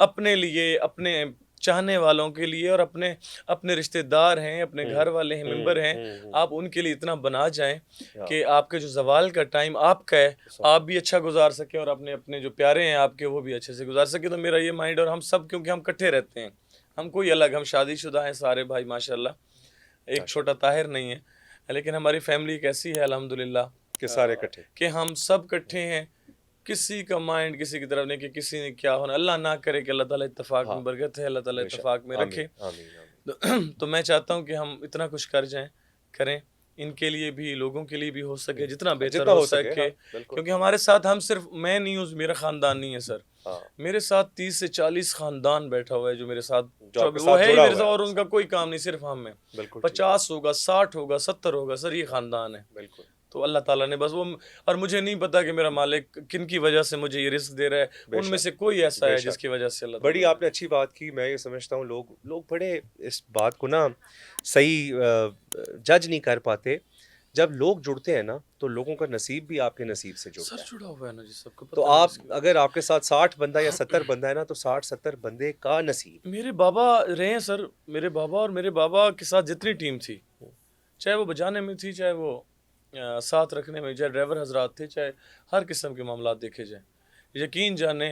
अपने लिए, अपने चाहने वालों के लिए, और अपने अपने रिश्तेदार हैं, अपने घर वाले हैं, मेंबर हैं, आप उनके लिए इतना बना जाएं हाँ, कि आपके जो ज़वाल का टाइम आपका है, आप भी अच्छा गुजार सकें, और अपने अपने जो प्यारे हैं आपके, वो भी अच्छे से गुजार सकें। तो मेरा ये माइंड, और हम सब क्योंकि हम इकट्ठे रहते हैं, हम कोई अलग, हम शादीशुदा हैं सारे भाई माशाल्लाह, एक छोटा माशाल्लाह, ताहिर नहीं है, लेकिन हमारी फैमिली कैसी है अल्हम्दुलिल्लाह, कि सारे इकट्ठे। कि हम सब इकट्ठे हैं। किसी का माइंड किसी की तरफ नहीं कि किसी ने क्या होना, अल्लाह ना करे कि अल्लाह ताला इत्तेफाक हाँ, में बरकत है, अल्लाह ताला बेशक। इत्तेफाक में आमीन, रखे। आमीन, आमीन। तो, तो मैं चाहता हूँ कि हम इतना कुछ कर जाएं, करें, इनके लिए भी, लोगों के लिए भी हो सके जितना बेहतर जितना हो हो सके, सके, हाँ, बिल्कुल। क्योंकि हमारे साथ, हम सिर्फ, मैं नहीं हूँ, मेरा ख़ानदान नहीं है सर, हाँ, मेरे साथ 30 से 40 ख़ानदान बैठा हुआ है जो मेरे साथ, जो आपके वो साथ है ही जुड़ा मेरे हुआ साथ, है और आपके उनका साथ। कोई काम नहीं, सिर्फ हम हैं। बिल्कुल ठीक। 50 होगा, 60 होगा, 70 होगा सर, ये ख़ानदान है। बिल्कुल, तो अल्लाह ताला ने बस वो, और मुझे नहीं पता कि मेरा मालिक किन की वजह से मुझे ये रिस्क दे रहा है, उनमें बेशक, से कोई ऐसा है बेशक। जिसकी वजह से अल्लाह बड़ी ताला दे आपने अच्छी बात की। मैं ये समझता हूँ लोग लोग बड़े इस बात को ना सही जज नहीं कर पाते। जब लोग जुड़ते हैं ना, तो लोगों का नसीब भी आपके नसीब से सर जुड़ता है। जुड़ा हुआ है ना जी, सबको तो पता है आप इसकी वजह अगर से। आपके साथ 60 बंदा या 70 बंदा है ना, तो 60-70 बंदे का नसीब। मेरे बाबा रहे हैं सर, मेरे बाबा, और मेरे बाबा के साथ जितनी टीम थी, चाहे वो बजाने में थी, चाहे वो साथ रखने में, चाहे ड्राइवर हजरात थे, चाहे हर किस्म के मामला देखे जाए, यकीन जाने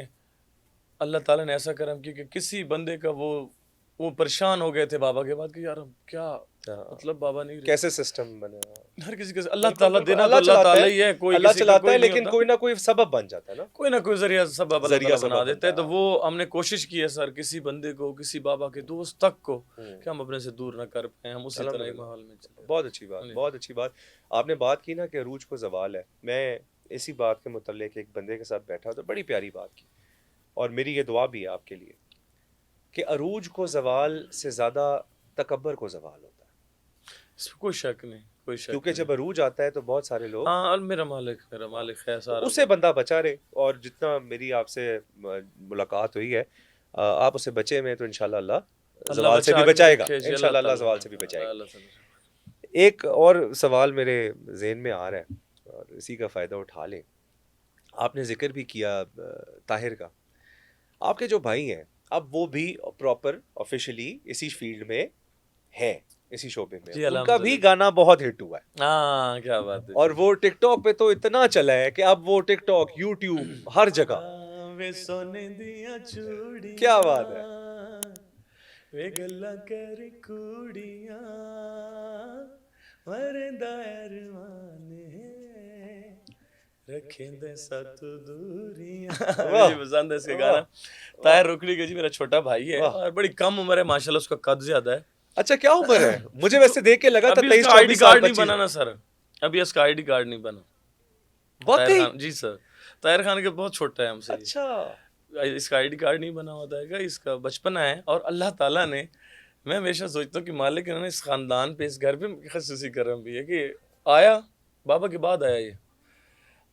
अल्लाह ताला ने ऐसा करम किया कि किसी बंदे का वो परेशान हो गए थे बाबा के बाद कि यार हम क्या, हाँ, मतलब बाबा नहीं रहे। कैसे सिस्टम बने हुआ है। हर किसी के, अल्लाह बिल्कुल, ताला बिल्कुल। देना तो अल्लाह अल्लाह चलाता ताला है, ही है, कोई अल्लाह किसी का चलाता है, कोई नहीं लेकिन होता, कोई ना कोई सबब बन जाता है ना। कोई ना कोई जरिया सबब अल्लाह ज़रिया ताला बना सबब देता बनता है। है, तो हाँ। वो हमने कोशिश की है सर, किसी बंदे को, किसी बाबा के दोस्त तक को, कि हम अपने से दूर ना कर पाए, हम उसी तरह ही अल्हम्दुलिल्लाह। माहौल में चले। बहुत अच्छी बात, हाँ बहुत अच्छी बात। आपने बात की ना कि अरूज को ज़वाल है। मैं इसी बात के मुतल्लिक़ एक बंदे के साथ बैठा तो बड़ी प्यारी बात की, और मेरी ये दुआ भी है आपके लिए कि अरूज को ज़वाल से ज़्यादा तकब्बर को ज़वाल होता है। इसमें कोई शक नहीं, कोई शक क्योंकि नहीं। जब अरूज आता है तो बहुत सारे लोग, हाँ, और मेरा हाँ, मालिक है तो सारा उससे वो। बंदा बचा रहे। और जितना मेरी आपसे मुलाकात हुई है, आप उससे बचे में तो इंशाल्लाह अल्लाह अल्लाह ज़वाल से भी बचा के बचाएगा। रखे जी, अल्लाह इंशाल्लाह अल्लाह ताला, ज़वाल हाँ, से भी अल्लाह बचाएगा। अल्लाह ताला। एक और सवाल मेरे ज़हन में आ रहा है, और इसी का फ़ायदा उठा लें। आपने ज़िक्र भी किया ताहिर का। आपके जो भाई हैं, अब वो भी प्रॉपर ऑफिशियली इसी फील्ड में हैं इसी शोबे में, जी, उनका भी अल्हम्दुलिल्लाह। गाना बहुत हिट हुआ है हाँ, क्या बात है। और वो टिकटॉक पे तो इतना चला है कि अब वो टिकटॉक, यूट्यूब हर जगह। वे सोने दिया क्या बात है। चूड़ियां, वे गल्ला कर कुड़ियां, मरदा अरमान है, रखें दे सत दूरियां। वाह मुझे पसंद है इसका वाह गाना। ताहिर रुकड़ी का जी मेरा छोटा भाई है वाह। और बड़ी कम उम्र है माशाल्लाह, उसका कद ज्यादा है। अच्छा क्या उम्र है? मुझे वैसे देख के लगा था अभी 23 उसका आईडी 24 साल कार्ड नहीं 25। बना ना सर, अभी इसका आईडी कार्ड नहीं बना। ताहिर वाकई? खान जी सर, ताहिर खान के बहुत छोटा है हमसे जी। अच्छा इसका आईडी कार्ड नहीं बना होता है, इसका बचपना है। और अल्लाह ताला ने, मैं हमेशा सोचता हूँ कि मालिक ने इस खानदान पे, इस घर पे खसूसी करम भी है कि आया बाबा के बाद आया ये।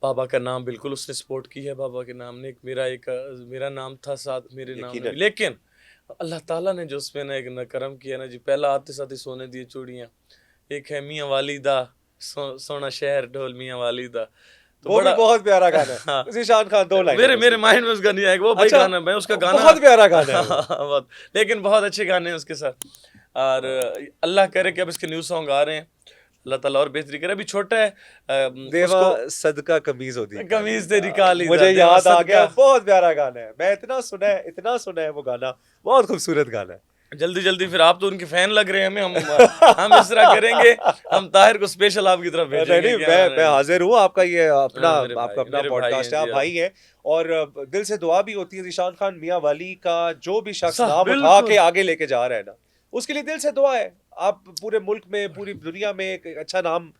बाबा का नाम बिल्कुल उसने सपोर्ट की है, बाबा के नाम ने मेरा नाम था साथ मेरे नाम ने भी, यकीनन। लेकिन अल्लाह ताला ने जो उसमें ना एक न करम किया ना जी, पहला आते साथ ही सोने दिए चूड़ियाँ, एक है मियाँ वालिदा, सोना शहर ढोल मियाँ वालिदा, तो वो भी बड़ा बहुत प्यारा गाना है। हाँ, ज़ीशान खान 2 लाइन मेरे माइंड में उसका नहीं आएगा वो भाई अच्छा, गाना, मैं उसका गाना बहुत प्यारा गाना है वो। बहुत, लेकिन बहुत अच्छे गाने हैं उसके साथ। और अल्लाह करे कि अब इसके न्यू सॉन्ग आ रहे हैं, अल्लाह ताला और बेहतरी करे। अभी छोटा है, देवा उसको सदका कमीज होती है कमीज तेरी काली दा, मुझे देवा याद आ गया, सदका। बहुत प्यारा गाना है। मैं इतना सुना है वो गाना, बहुत खूबसूरत गाना है। जल्दी जल्दी फिर आप तो उनके फैन लग रहे हैं हमें, हम इस तरह करेंगे, हम ताहिर को स्पेशल आपकी तरफ नहीं भेजेंगे नहीं, कि मैं हाजिर हूँ, आपका ये अपना हाँ, मेरे आपका भाई, अपना मेरे भाई हैं पॉडकास्ट है, जी आप आप। भाई हैं। और दिल से दुआ भी होती है ज़ीशान खान मियां वाली का, जो भी शख्स नाम उठा बिल्कुल के आगे लेके जा रहा है ना, उसके लिए दिल से दुआ है। आप पूरे मुल्क में, पूरी दुनिया में एक अच्छा नाम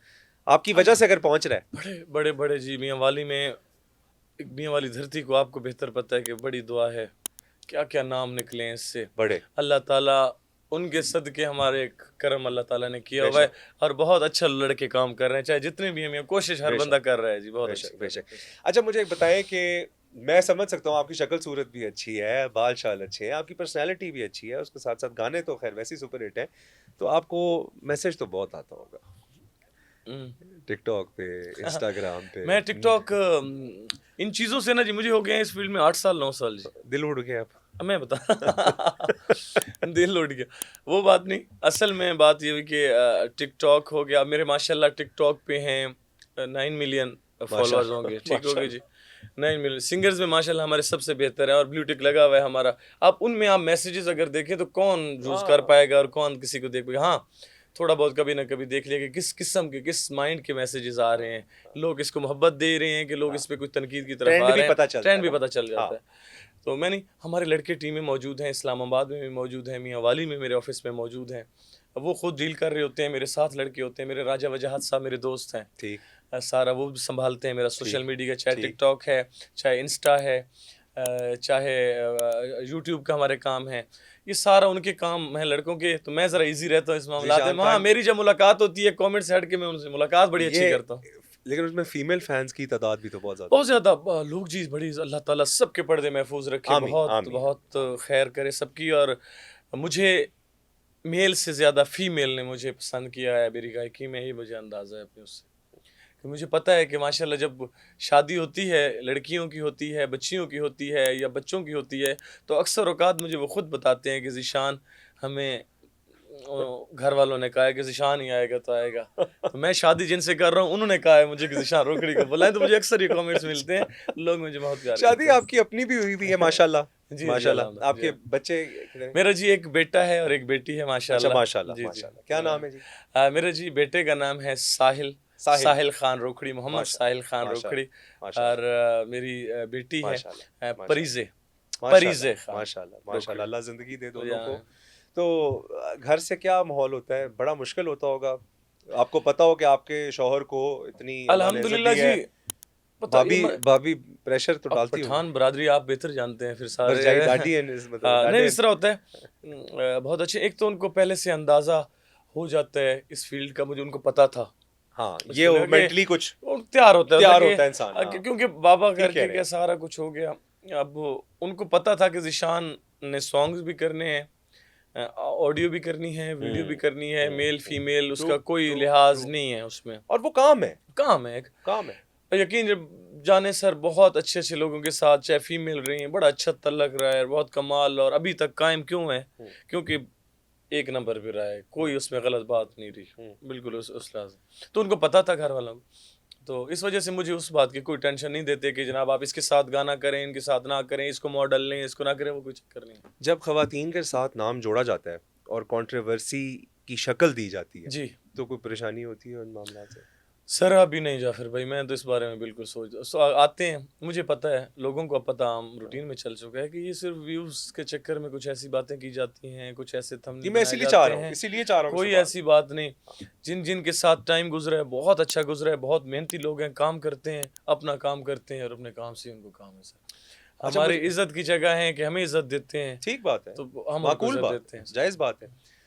आपकी वजह से अगर पहुंच रहा है। बड़े बड़े बड़े जी, मियाँ वाली में, एक मियाँ वाली धरती को आपको बेहतर पता है कि बड़ी दुआ है, क्या क्या नाम निकले हैं इससे। बड़े अल्लाह ताला उनके सदके हमारे करम अल्लाह ताला ने किया हुआ है, बेशक और बहुत अच्छा लड़के काम कर रहे हैं, चाहे जितने भी हैं, कोशिश हर बेशक बंदा कर रहा है जी, बहुत अच्छी बेशक कर रहा बेशक। है। अच्छा मुझे एक बताएं कि मैं समझ सकता हूँ आपकी शक्ल सूरत भी अच्छी है, बाल शाल अच्छे हैं, आपकी पर्सनैलिटी भी अच्छी है, उसके साथ साथ गाने तो खैर वैसे ही सुपर हिट हैं, तो आपको मैसेज तो बहुत आता होगा टिकटॉक पे, इंस्टाग्राम पे। मैं टिकटॉक, इन चीज़ों से ना जी, मुझे हो गए हैं इस फील्ड में 8 साल 9 साल जी। दिल उड़ गया आप? अब मैं बता दिल उड़ गया, वो बात नहीं। असल में बात ये हुई कि टिकटॉक हो गया मेरे, माशाल्लाह टिकटॉक पे हैं 9 मिलियन फॉलोअर्स होंगे, ठीक हो गए जी, 9 मिलियन सिंगर्स में माशाल्लाह हमारे सबसे बेहतर है, और ब्लू टिक लगा हुआ है हमारा। अब उनमें आप मैसेजेस अगर देखें तो कौन यूज़ कर हाँ पाएगा और कौन किसी को देख पाएगा। हाँ, थोड़ा बहुत कभी ना कभी देख लिया कि किस किस्म के, किस माइंड के मैसेजेस आ रहे हैं, लोग इसको मोहब्बत दे रहे हैं कि लोग इस पे कुछ तनकीद की तरफ ट्रेंड आ भी रहे हैं, पता चलता ट्रेंड है भी ना। पता चल जाता हाँ है। तो मैं नहीं, हमारे लड़के टीम में मौजूद हैं, इस्लामाबाद में भी मौजूद हैं, मियाँ वाली में मेरे ऑफिस में मौजूद हैं, वो खुद डील कर रहे होते हैं, मेरे साथ लड़के होते हैं, मेरे राजा वजाहत साहब मेरे दोस्त हैं, ठीक सारा वो भी संभालते हैं मेरा सोशल ठीक मीडिया, चाहे ठीक टिकटॉक है, चाहे इंस्टा है, चाहे यूट्यूब का हमारे काम है, ये सारा उनके काम हैं लड़कों के। तो मैं ज़रा इजी रहता हूँ इस मामलात ज़ीशान में। हाँ, खान मेरी जब मुलाकात होती है कमेंट से हट के, मैं उनसे मुलाकात बड़ी अच्छी ये, करता हूँ। लेकिन उसमें फीमेल फैंस की तादाद भी तो बहुत ज़्यादा बहुत ज़्यादा लोग जी, बड़ी अल्लाह ताला सबके पर्दे महफूज रखे, आमीन बहुत आमीन बहुत खैर करे सबकी। और मुझे मेल से ज़्यादा फीमेल ने मुझे पसंद किया है मेरी गायकी में, ही मुझे अंदाज़ा है अपने उससे, कि मुझे पता है कि माशाल्लाह जब शादी होती है, लड़कियों की होती है, बच्चियों की होती है, या बच्चों की होती है, तो अक्सर औकात मुझे वो खुद बताते हैं कि ज़ीशान, हमें घर वालों ने कहा है कि ज़ीशान ही आएगा तो आएगा। तो मैं शादी जिनसे कर रहा हूँ उन्होंने कहा है मुझे कि ज़ीशान रोकड़ी को बुलाएं, तो मुझे अक्सर ये कमेंट्स मिलते हैं, लोग मुझे बहुत प्यार शादी करते हैं। आपकी अपनी भी हुई है माशाल्लाह। जी जी माशाल्लाह आपके अल्हम्दुलिल्लाह। बच्चे कितने? मेरा जी एक बेटा है और एक बेटी है अच्छा माशाल्लाह। माशाल्लाह जी जी। माशाल्लाह, क्या नाम है जी? मेरे जी बेटे का नाम है साहिल, साहिल साहिल खान रोकड़ी, मोहम्मद माशा साहिल खान रोकड़ी। माशाल्लाह माशाल्लाह और मेरी बेटी है माशाल्लाह माशाल्लाह परीज़े, माशाल्लाह परीज़े खान माशाल्लाह रोकड़ी। माशाल्लाह, अल्लाह जिंदगी दे तो दोनों को। यहाँ तो घर से क्या माहौल होता है? बड़ा मुश्किल होता होगा, आपको पता हो कि आपके शौहर को इतनी अल्लाह ने इज्जत अल्हम्दुलिल्लाह दी जी, है, पता ये भाभी प्रेशर तो अब डालती होंगी, पठान बरादरी आप बेहतर जानते हैं फिर सारे भरजाई डाडी है मतलब हाँ, नहीं डाडे। इस तरह होता है। बहुत अच्छे, एक तो उनको पहले से अंदाज़ा हो जाता है इस फील्ड का, मुझे उनको पता था, हाँ ये उसको वो लगा कि मेंटली कुछ वो तैयार होता है तैयार कि होता है इंसान। हाँ क्योंकि बाबा ठीक कह करके रहे क्या हैं। सारा कुछ हो गया। अब उनको पता था कि ज़ीशान ने सॉन्ग्स भी करने हैं, ऑडियो भी करनी है, वीडियो भी करनी है, मेल ट्रू फीमेल ट्रू उसका कोई ट्रू लिहाज नहीं है उसमें, और वो काम है, काम है एक। काम है। यकीन जब जाने सर, बहुत अच्छे अच्छे लोगों के साथ चाहे फीमेल रही हैं, बड़ा अच्छा तल्लक रहा है, बहुत कमाल, और अभी तक कायम क्यों है? हम्म, क्योंकि एक नंबर पे रहा है, कोई उसमें गलत बात नहीं रही, हम्म। बिल्कुल उस लिहाज से। तो उनको पता था घर वालों को, तो इस वजह से मुझे उस बात की कोई टेंशन नहीं देते कि जनाब आप इसके साथ गाना करें, इनके साथ ना करें, इसको मॉडल लें, इसको ना करें, वो कोई चक्कर नहीं है। जब खवातीन के साथ नाम जोड़ा जाता है और कंट्रोवर्सी की शक्ल दी जाती है, जी तो कोई परेशानी होती है उन मामलों से? सर अभी नहीं जाफिर भाई, मैं तो इस बारे में बिल्कुल आते हैं, मुझे पता है, लोगों को अब पता, आम रूटीन में चल चुका है कि ये सिर्फ व्यूज के चक्कर में कुछ ऐसी बातें की जाती हैं, कुछ ऐसे ये थंबनेल मैं बनाए इसीलिए चाह जाते रहा हूँ, हैं। इसीलिए चाह रहा हूँ कोई इस बात ऐसी बात नहीं, जिन जिन के साथ टाइम गुजरा है बहुत अच्छा गुजरा है, बहुत मेहनती लोग हैं, काम करते हैं, अपना काम करते हैं और अपने काम से उनको काम है सर। अच्छा हमारी मुझे इज्जत की जगह है कि हमें इज्जत देते हैं, ठीक बात है, तो हम उनको माकूल इज्जत बात, देते हैं। जायज़ बात है।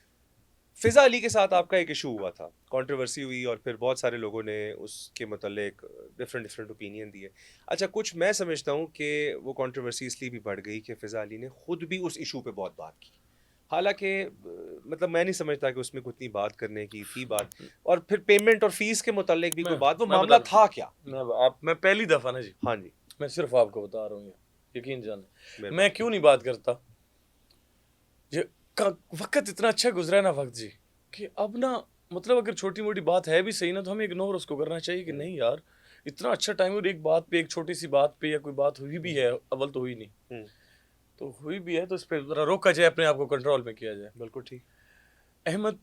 फिजा अली के साथ आपका एक इशू हुआ था, कंट्रोवर्सी हुई और फिर बहुत सारे लोगों ने उसके मुतालिक डिफरेंट डिफरेंट ओपिनियन दिए। अच्छा, कुछ मैं समझता हूँ कि वो कंट्रोवर्सी इसलिए भी बढ़ गई कि फिजा अली ने खुद भी उस इशू पे बहुत बात की, हालांकि मतलब मैं नहीं समझता कि उसमें कुछ इतनी बात करने की थी बात। और फिर पेमेंट और फीस के मुतालिक भी कोई बात, वो मैं मामला बता था क्या? मैं पहली दफा ना जी, हाँ जी, मैं सिर्फ आपको बता रहा हूँ ये, यकीन जाने मैं मेहरबानी। क्यों नहीं बात करता। ये वक्त इतना अच्छा गुजरा है ना वक्त जी, कि अब ना मतलब अगर छोटी मोटी बात है भी सही ना, तो हमें इग्नोर उसको करना चाहिए कि नहीं यार, इतना अच्छा टाइम और एक बात पे, एक छोटी सी बात पे या कोई बात हुई भी है, अव्वल तो हुई नहीं, हम्म, तो हुई भी है तो इस पर जरा रोका जाए, अपने आप को कंट्रोल में किया जाए। बिल्कुल ठीक। अहमद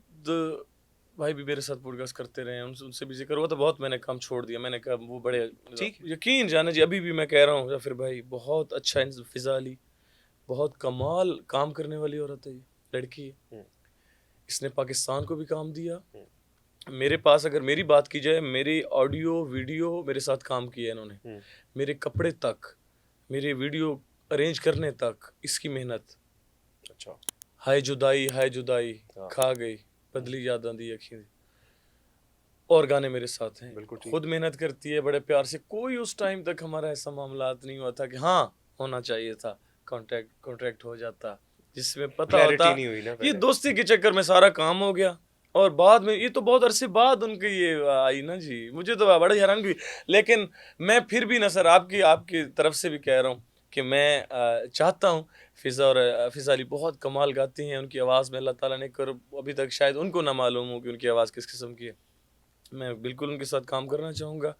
भाई भी मेरे साथ पॉडकास्ट करते रहे हैं, उनसे उनसे भी जिक्र हुआ, तो बहुत मैंने काम छोड़ दिया, मैंने कहा वो बड़े, ठीक है। यकीन जाने जी अभी भी मैं कह रहा हूँ, या फिर भाई बहुत अच्छा फिजा अली, बहुत कमाल काम करने वाली औरत है, ये लड़की है, हम्म, इसने पाकिस्तान को भी काम दिया। हम्म, मेरे पास अगर मेरी बात की जाए, मेरी ऑडियो वीडियो मेरे साथ काम किया है इन्होंने, हम्म, मेरे कपड़े तक, मेरे वीडियो अरेंज करने तक इसकी मेहनत। अच्छा। हाय जुदाई, हाँ, खा गई, बदली यादां दी अखियां, और गाने मेरे साथ हैं। बिल्कुल ठीक। खुद मेहनत करती है बड़े प्यार से, कोई उस टाइम तक हमारा ऐसा मामला नहीं हुआ था कि हाँ होना चाहिए था, कॉन्ट्रैक्ट हो जाता, जिसमें पता होता क्लैरिटी नहीं हुई ना ये पहले। दोस्ती के चक्कर में सारा काम हो गया। और बाद में ये तो बहुत अरसे बाद उनकी ये आई ना जी, मुझे तो बड़ी हैरानगी हुई। लेकिन मैं फिर भी ना सर, आपकी आपकी तरफ से भी कह रहा हूँ कि मैं चाहता हूँ, फिज़ा और फिज़ा अली बहुत कमाल गाती हैं, उनकी आवाज़ में अल्लाह ताला ने कर, अभी तक शायद उनको ना मालूम हो कि उनकी आवाज़ किस किस्म की है। मैं बिल्कुल उनके साथ काम करना चाहूँगा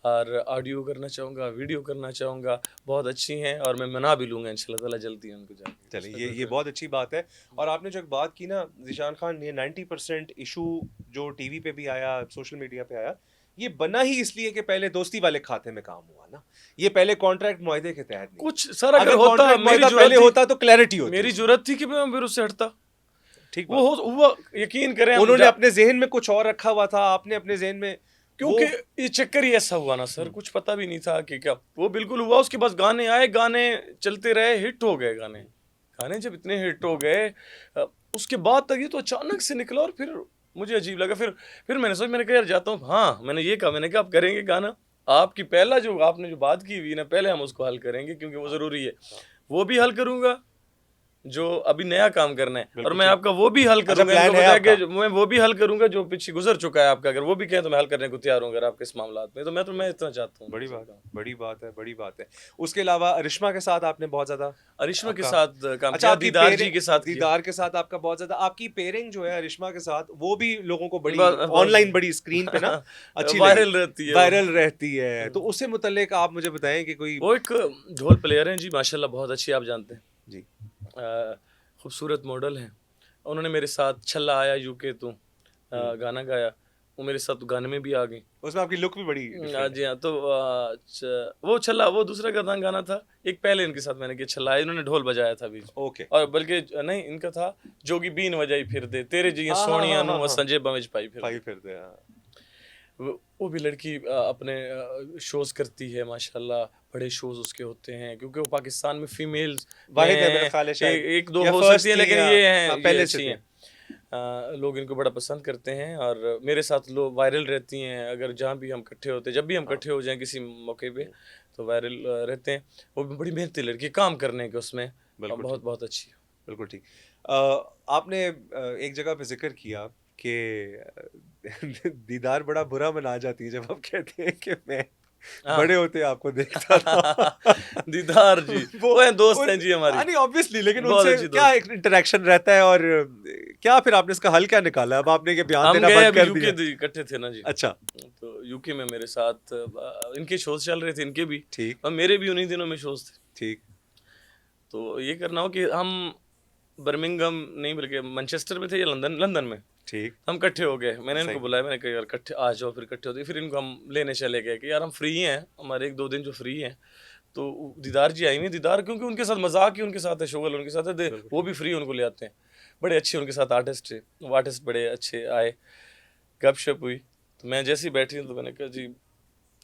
और ऑडियो करना चाहूँगा, वीडियो करना चाहूँगा, बहुत अच्छी हैं और मैं मना भी लूँगा इंशाल्लाह ताला जल्दी उनको जाके। चलिए, ये बहुत अच्छी बात है। और आपने जो एक बात की ना ज़ीशान खान, ये 90% इशू जो टीवी पे भी आया, सोशल मीडिया पे आया, ये बना ही इसलिए कि पहले दोस्ती वाले खाते में काम हुआ ना, ये पहले कॉन्ट्रैक्ट मुआहदे के तहत नहीं। कुछ सर अगर अगर होता, कॉन्ट्रैक्ट मेरी मुआहदा ज़रूरत पहले थी, होता तो क्लैरिटी होती मेरी उसमें। ज़रूरत थी कि मैं फिर उससे हटता, ठीक वो बात। हो हुआ, यकीन करें हम उन्होंने अपने ज़हन में कुछ और रखा हुआ था, आपने अपने ज़हन में क्योंकि वो। ये चक्कर ही ऐसा हुआ ना सर, कुछ पता भी नहीं था कि क्या वो बिल्कुल हुआ। उसके पास गाने आए, गाने चलते रहे, हिट हो गए गाने। गाने जब इतने हिट हो गए, उसके बाद तक ये तो अचानक से निकला, और फिर मुझे अजीब लगा। फिर मैंने सोचा, मैंने कहा यार जाता हूँ, हाँ मैंने ये कहा, मैंने कहा आप करेंगे गाना, आपकी पहला जो आपने जो बात की हुई ना, पहले हम उसको हल करेंगे क्योंकि वो ज़रूरी है, वो भी हल करूँगा जो अभी नया काम करना है, और बिल्कुल मैं ठीक। आपका वो भी हल अच्छा, करूंगा, प्लान इनको है बताया आपका? कि मैं वो भी हल करूंगा जो पीछे गुजर चुका है आपका, अगर वो भी कहें तो मैं हल करने को तैयार हूँ, अगर आपके इस मामला में, तो मैं इतना चाहता हूँ। बड़ी बात, बड़ी बात है, बड़ी बात है। उसके अलावा अरिश्मा के साथ आपने बहुत ज़्यादा अरिश्मा के आपका, साथ काम अच्छा किया, आपकी दीदार जी के साथ किया। दीदार के साथ आपका बहुत ज़्यादा, आपकी पेयरिंग जो है अरिश्मा के साथ, वो भी लोगों को बड़ी बहुत ऑनलाइन, बड़ी स्क्रीन पे ना अच्छी लगी, वायरल रहती है वो। वायरल रहती है। तो उससे मुतल्लिक आप मुझे बताएं कि कोई। वो एक ढोल प्लेयर हैं जी, माशाल्लाह बहुत अच्छी, आप जानते हैं, जी। खूबसूरत मॉडल हैं। उन्होंने मेरे साथ छल्ला आया यूके तू गाना गाया, वो मेरे साथ गाने में भी आ गई। उसमें आपकी लुक भी बड़ी डिफरेंट जी हाँ, तो वो छल्ला, वो दूसरा गाना था, एक पहले इनके साथ मैंने किया छल्ला, इन्होंने ढोल बजाया था बीच है। ओके। और बल्कि नहीं, इनका था जोगी बीन वजाई फिर दे तेरे जी हाँ हाँ सोनिया हाँ नू हाँ हाँ, संजय बमज पाई फिर भाई दे। फिर दे, हाँ। वो भी लड़की अपने शोज करती है माशाल्लाह, बड़े शोज उसके होते हैं, क्योंकि वो पाकिस्तान में फीमेल्स वाहिद है मेरा में ख्याल है शायद, एक दो या हो सकती फर्स्ट हैं, थी लेकिन या ये हैं, हाँ, ये पहले से अच्छी थे। हैं। लोग इनको बड़ा पसंद करते हैं और मेरे साथ लोग वायरल रहती हैं, अगर जहाँ भी हम इकट्ठे होते हैं, जब भी हम हाँ। इकट्ठे हो जाएं किसी मौके पे, तो वायरल रहते हैं। वो भी बड़ी मेहनती लड़की, काम करने के उसमें बिल्कुल ठीक, बहुत बहुत अच्छी है। बिल्कुल ठीक। आपने एक जगह पे जिक्र किया कि दीदार बड़ा बुरा मना जाती है जब आप कहते हैं कि मैं हाँ। बड़े होते आपको देखता था। दीदार जी वो हैं, दोस्त हैं जी हमारी। नहीं ऑब्वियसली, लेकिन बहुत उनसे अच्छी क्या दोस्त। एक इंटरेक्शन रहता है, और क्या फिर आपने इसका हल क्या निकाला? अब आपने ये बयान हम देना गए बंद अभी कर यूके दिया? इकट्ठे थे ना जी, अच्छा, तो यूके में मेरे साथ इनके शोज चल रहे थे, इनके भी ठीक और मेरे भी उन्हीं दिनों में शोज थे। ठीक तो ये करना हो कि हम बर्मिंघम नहीं बल्कि मैनचेस्टर में थे या लंदन, लंदन में ठीक, हम इकट्ठे हो गए। मैंने सही। इनको बुलाया, मैंने कहा यार इकट्ठे आ जाओ, फिर इकट्ठे होते फिर इनको हम लेने चले गए कि यार हम फ्री हैं, हमारे 1-2 दिन जो फ्री हैं। तो दीदार जी आई हुई, दीदार क्योंकि उनके साथ मजाक ही उनके साथ है, शोगल उनके साथ है, बिल्कुल वो भी फ्री उनको ले आते हैं। बड़े अच्छे उनके साथ आर्टिस्ट थे, वो आर्टिस्ट बड़े अच्छे आए, गपशप हुई। तो मैं जैसे ही बैठी तो मैंने कहा जी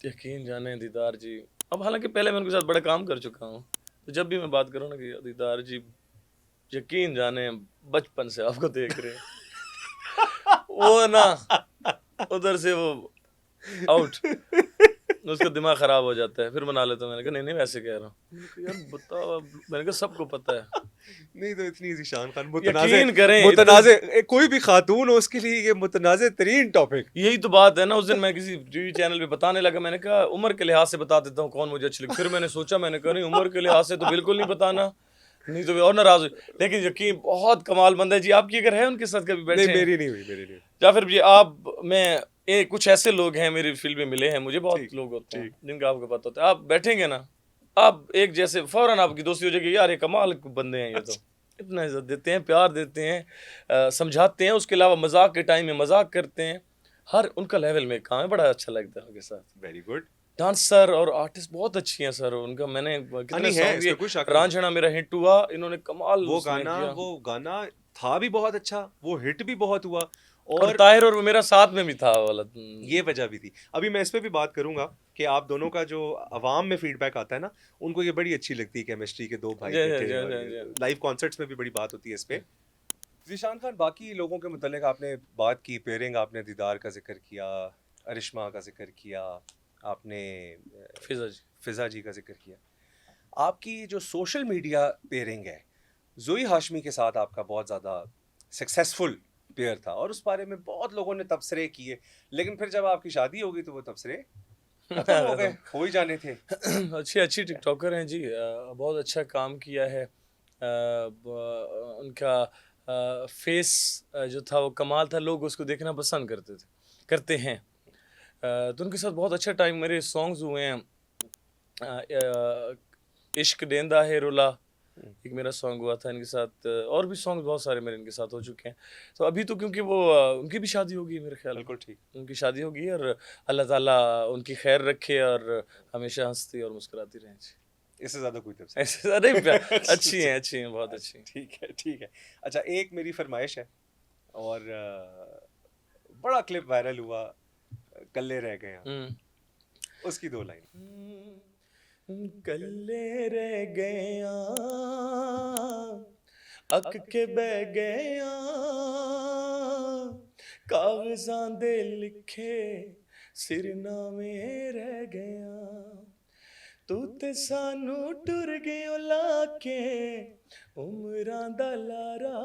यकीन जाने दीदार जी, अब हालांकि पहले मैं उनके साथ बड़ा काम कर चुका हूँ, तो जब भी मैं बात करूँ ना कि दीदार जी यकीन जाने बचपन से आपको देख रहे हैं, वो ना उधर से वो आउट, उसका दिमाग खराब हो जाता है, फिर मना लेता हूं। मैंने कहा नहीं नहीं वैसे कह रहा हूँ। मैंने कहा, यार बताओ अब। मैंने कहा सबको पता है, नहीं तो इतनी ज़ीशान खान यकीन करें मुतनाज़े कोई भी खातून हो उसके लिए ये मुतनाज़े तरीन टॉपिक। यही तो बात है ना। उस दिन मैं किसी टीवी चैनल पे बताने लगा, मैंने कहा उम्र के लिहाज से बता देता हूँ कौन मुझे अच्छी लगी। फिर मैंने सोचा, मैंने कहा नहीं उम्र के लिहाज से तो बिल्कुल नहीं बताना, नहीं तो और नाराज हुई। लेकिन यकीन बहुत कमाल बंदा है जी। आपकी अगर है उनके साथ कभी बैठे नहीं हैं? मेरी नहीं हुई, मेरी नहीं हुई। या फिर जी आप, मैं कुछ ऐसे लोग हैं मेरी फील्ड में मिले हैं मुझे, बहुत ठीक लोग होते हैं ठीक, जिनका आपको पता होता है, आप बैठेंगे ना, आप एक जैसे फौरन आपकी दोस्ती हो जाएगी, यार ये कमाल के बंदे हैं ये तो, इतना इज्जत देते हैं, प्यार देते हैं, समझाते हैं, उसके अलावा मजाक के टाइम में मजाक करते हैं, हर उनका लेवल में काम है, बड़ा अच्छा लगता है उनके साथ। Very good. डांसर और आर्टिस्ट बहुत अच्छी हैं सर उनका। मैंने कितने नहीं है, सॉन्ग, इसमें ये कोई शक नहीं। रांझना मेरा हिट हुआ, इन्होंने कमाल उसमें किया। वो गाना था भी बहुत अच्छा, वो हिट भी बहुत हुआ, और और ताहिर और वो मेरा साथ में भी था वाला। ये वजह भी थी। अभी मैं इस पे भी बात करूंगा कि आप दोनों का जो अवाम में फीडबैक आता है ना, उनको ये बड़ी अच्छी लगती है केमिस्ट्री के दो भाई जय जय बैठे, जय और जय जय। लाइव कॉन्सर्ट्स में भी बड़ी बात होती है इस पे। ज़ीशान खान, बाकी लोगों के मुतालिक आपने बात की, पेयरिंग आपने दीदार का जिक्र किया, अरिश्मा का जिक्र किया, आपने फिजा जी, फिजा जी का जिक्र किया। आपकी जो सोशल मीडिया पेयरिंग है, जोई हाशमी के साथ आपका बहुत ज़्यादा सक्सेसफुल पेयर था, और उस बारे में बहुत लोगों ने तबसरे किए, लेकिन फिर जब आपकी शादी हो गई तो वो तबसरे खत्म हो गए, हो ही जाने थे। अच्छी अच्छी टिकटॉकर हैं जी, बहुत अच्छा काम किया है। उनका फेस जो था वो कमाल था, लोग उसको देखना पसंद करते थे, करते हैं। तो उनके साथ बहुत अच्छा टाइम, मेरे सॉन्ग्स हुए हैं। इश्क देंदा है रुला एक मेरा सॉन्ग हुआ था इनके साथ, और भी सॉन्ग बहुत सारे मेरे इनके साथ हो चुके हैं। तो अभी तो क्योंकि वो उनकी भी शादी होगी मेरे ख्याल में, बिल्कुल ठीक। उनकी शादी होगी, और अल्लाह ताला उनकी खैर रखे और हमेशा हंसती और मुस्कुराती रहें जी। इससे ज़्यादा कोई तबसरा ऐसे अरे अच्छी हैं बहुत अच्छी हैं। ठीक है ठीक है। अच्छा, एक मेरी फरमाइश है, और बड़ा क्लिप वायरल हुआ, कल्ले रह गए हैं, उसकी 2 लाइन। कल्ले रह गया अक के बह गया, कागजां दे लिखे सिरनामे रह गया, तू ते सानू टुर गयो लाके उमरां दा लारा,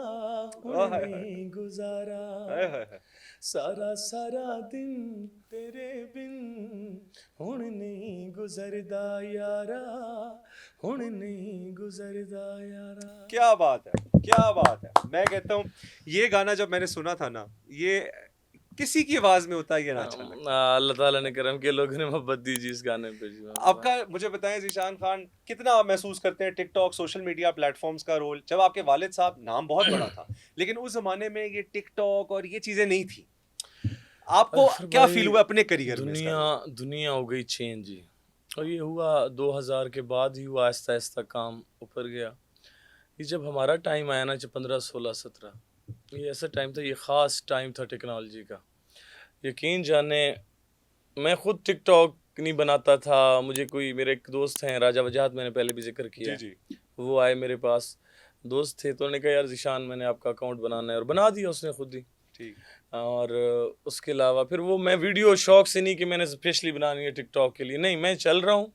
हुण नहीं गुजारा, हाय हाय हाय। सारा सारा दिन तेरे बिन हुण नहीं गुजरदा यारा, हुण नहीं गुजरदा यारा। क्या बात है, क्या बात है। मैं कहता हूँ ये गाना जब मैंने सुना था ना, ये किसी की आवाज में होता है ये ना अच्छा लगता। अल्लाह ताला ने करम किया, लोगों ने मोहब्बत दी जी इस गाने पे जी। आपका मुझे बताएं ज़ीशान खान, कितना आप महसूस करते हैं टिकटॉक सोशल मीडिया प्लेटफॉर्म्स का रोल? जब आपके वालिद साहब, नाम बहुत बड़ा था, लेकिन उस जमाने में ये टिकटॉक और ये चीजें नहीं थी, आपको फिर क्या भाई फील हुआ अपने करियर में इसका? दुनिया हो गई चेंज जी, और ये हुआ 2000 के बाद ही हुआ, आहिस्ता आहिस्ता काम ऊपर गया। ये जब हमारा टाइम आया ना, जब 15, 16, 17, ये ऐसा टाइम था, ये ख़ास टाइम था टेक्नोलॉजी का। यकीन जाने मैं खुद टिकटॉक नहीं बनाता था, मुझे कोई, मेरे एक दोस्त हैं राजा वजाहत, मैंने पहले भी जिक्र किया जी है, वो आए मेरे पास, दोस्त थे, तो उन्होंने कहा यार ज़ीशान मैंने आपका अकाउंट बनाना है, और बना दिया उसने खुद ही। ठीक। और उसके अलावा फिर वो, मैं वीडियो शौक से नहीं कि मैंने स्पेशली बनानी है टिकटॉक के लिए, नहीं, मैं चल रहा हूँ,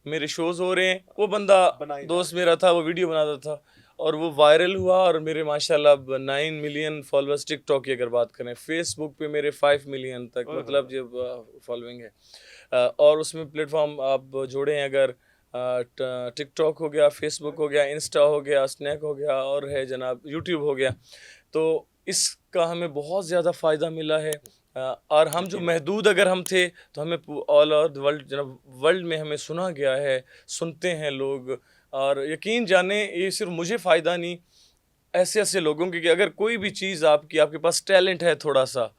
मेरे शोज़ हो रहे हैं, वो बंदा बनाई दोस्त मेरा था, वो वीडियो बनाता था, और वो वायरल हुआ और मेरे माशाल्लाह अब 9 मिलियन फॉलोअर्स टिकटॉक की अगर बात करें, फेसबुक पे मेरे 5 मिलियन तक मतलब जब फॉलोइंग है। और उसमें प्लेटफॉर्म आप जोड़े हैं अगर टिकटॉक हो गया, फेसबुक हो गया, इंस्टा हो गया, स्नैक हो गया और है जनाब यूट्यूब हो गया। तो इसका हमें बहुत ज़्यादा फ़ायदा मिला है। और हम जो महदूद अगर हम थे तो हमें ऑल ओवर द वर्ल्ड जनाब वर्ल्ड में हमें सुना गया है, सुनते हैं लोग। और यकीन जाने ये सिर्फ मुझे फ़ायदा नहीं, ऐसे ऐसे लोगों की कि अगर कोई भी चीज़ आपकी आपके पास टैलेंट है थोड़ा सा,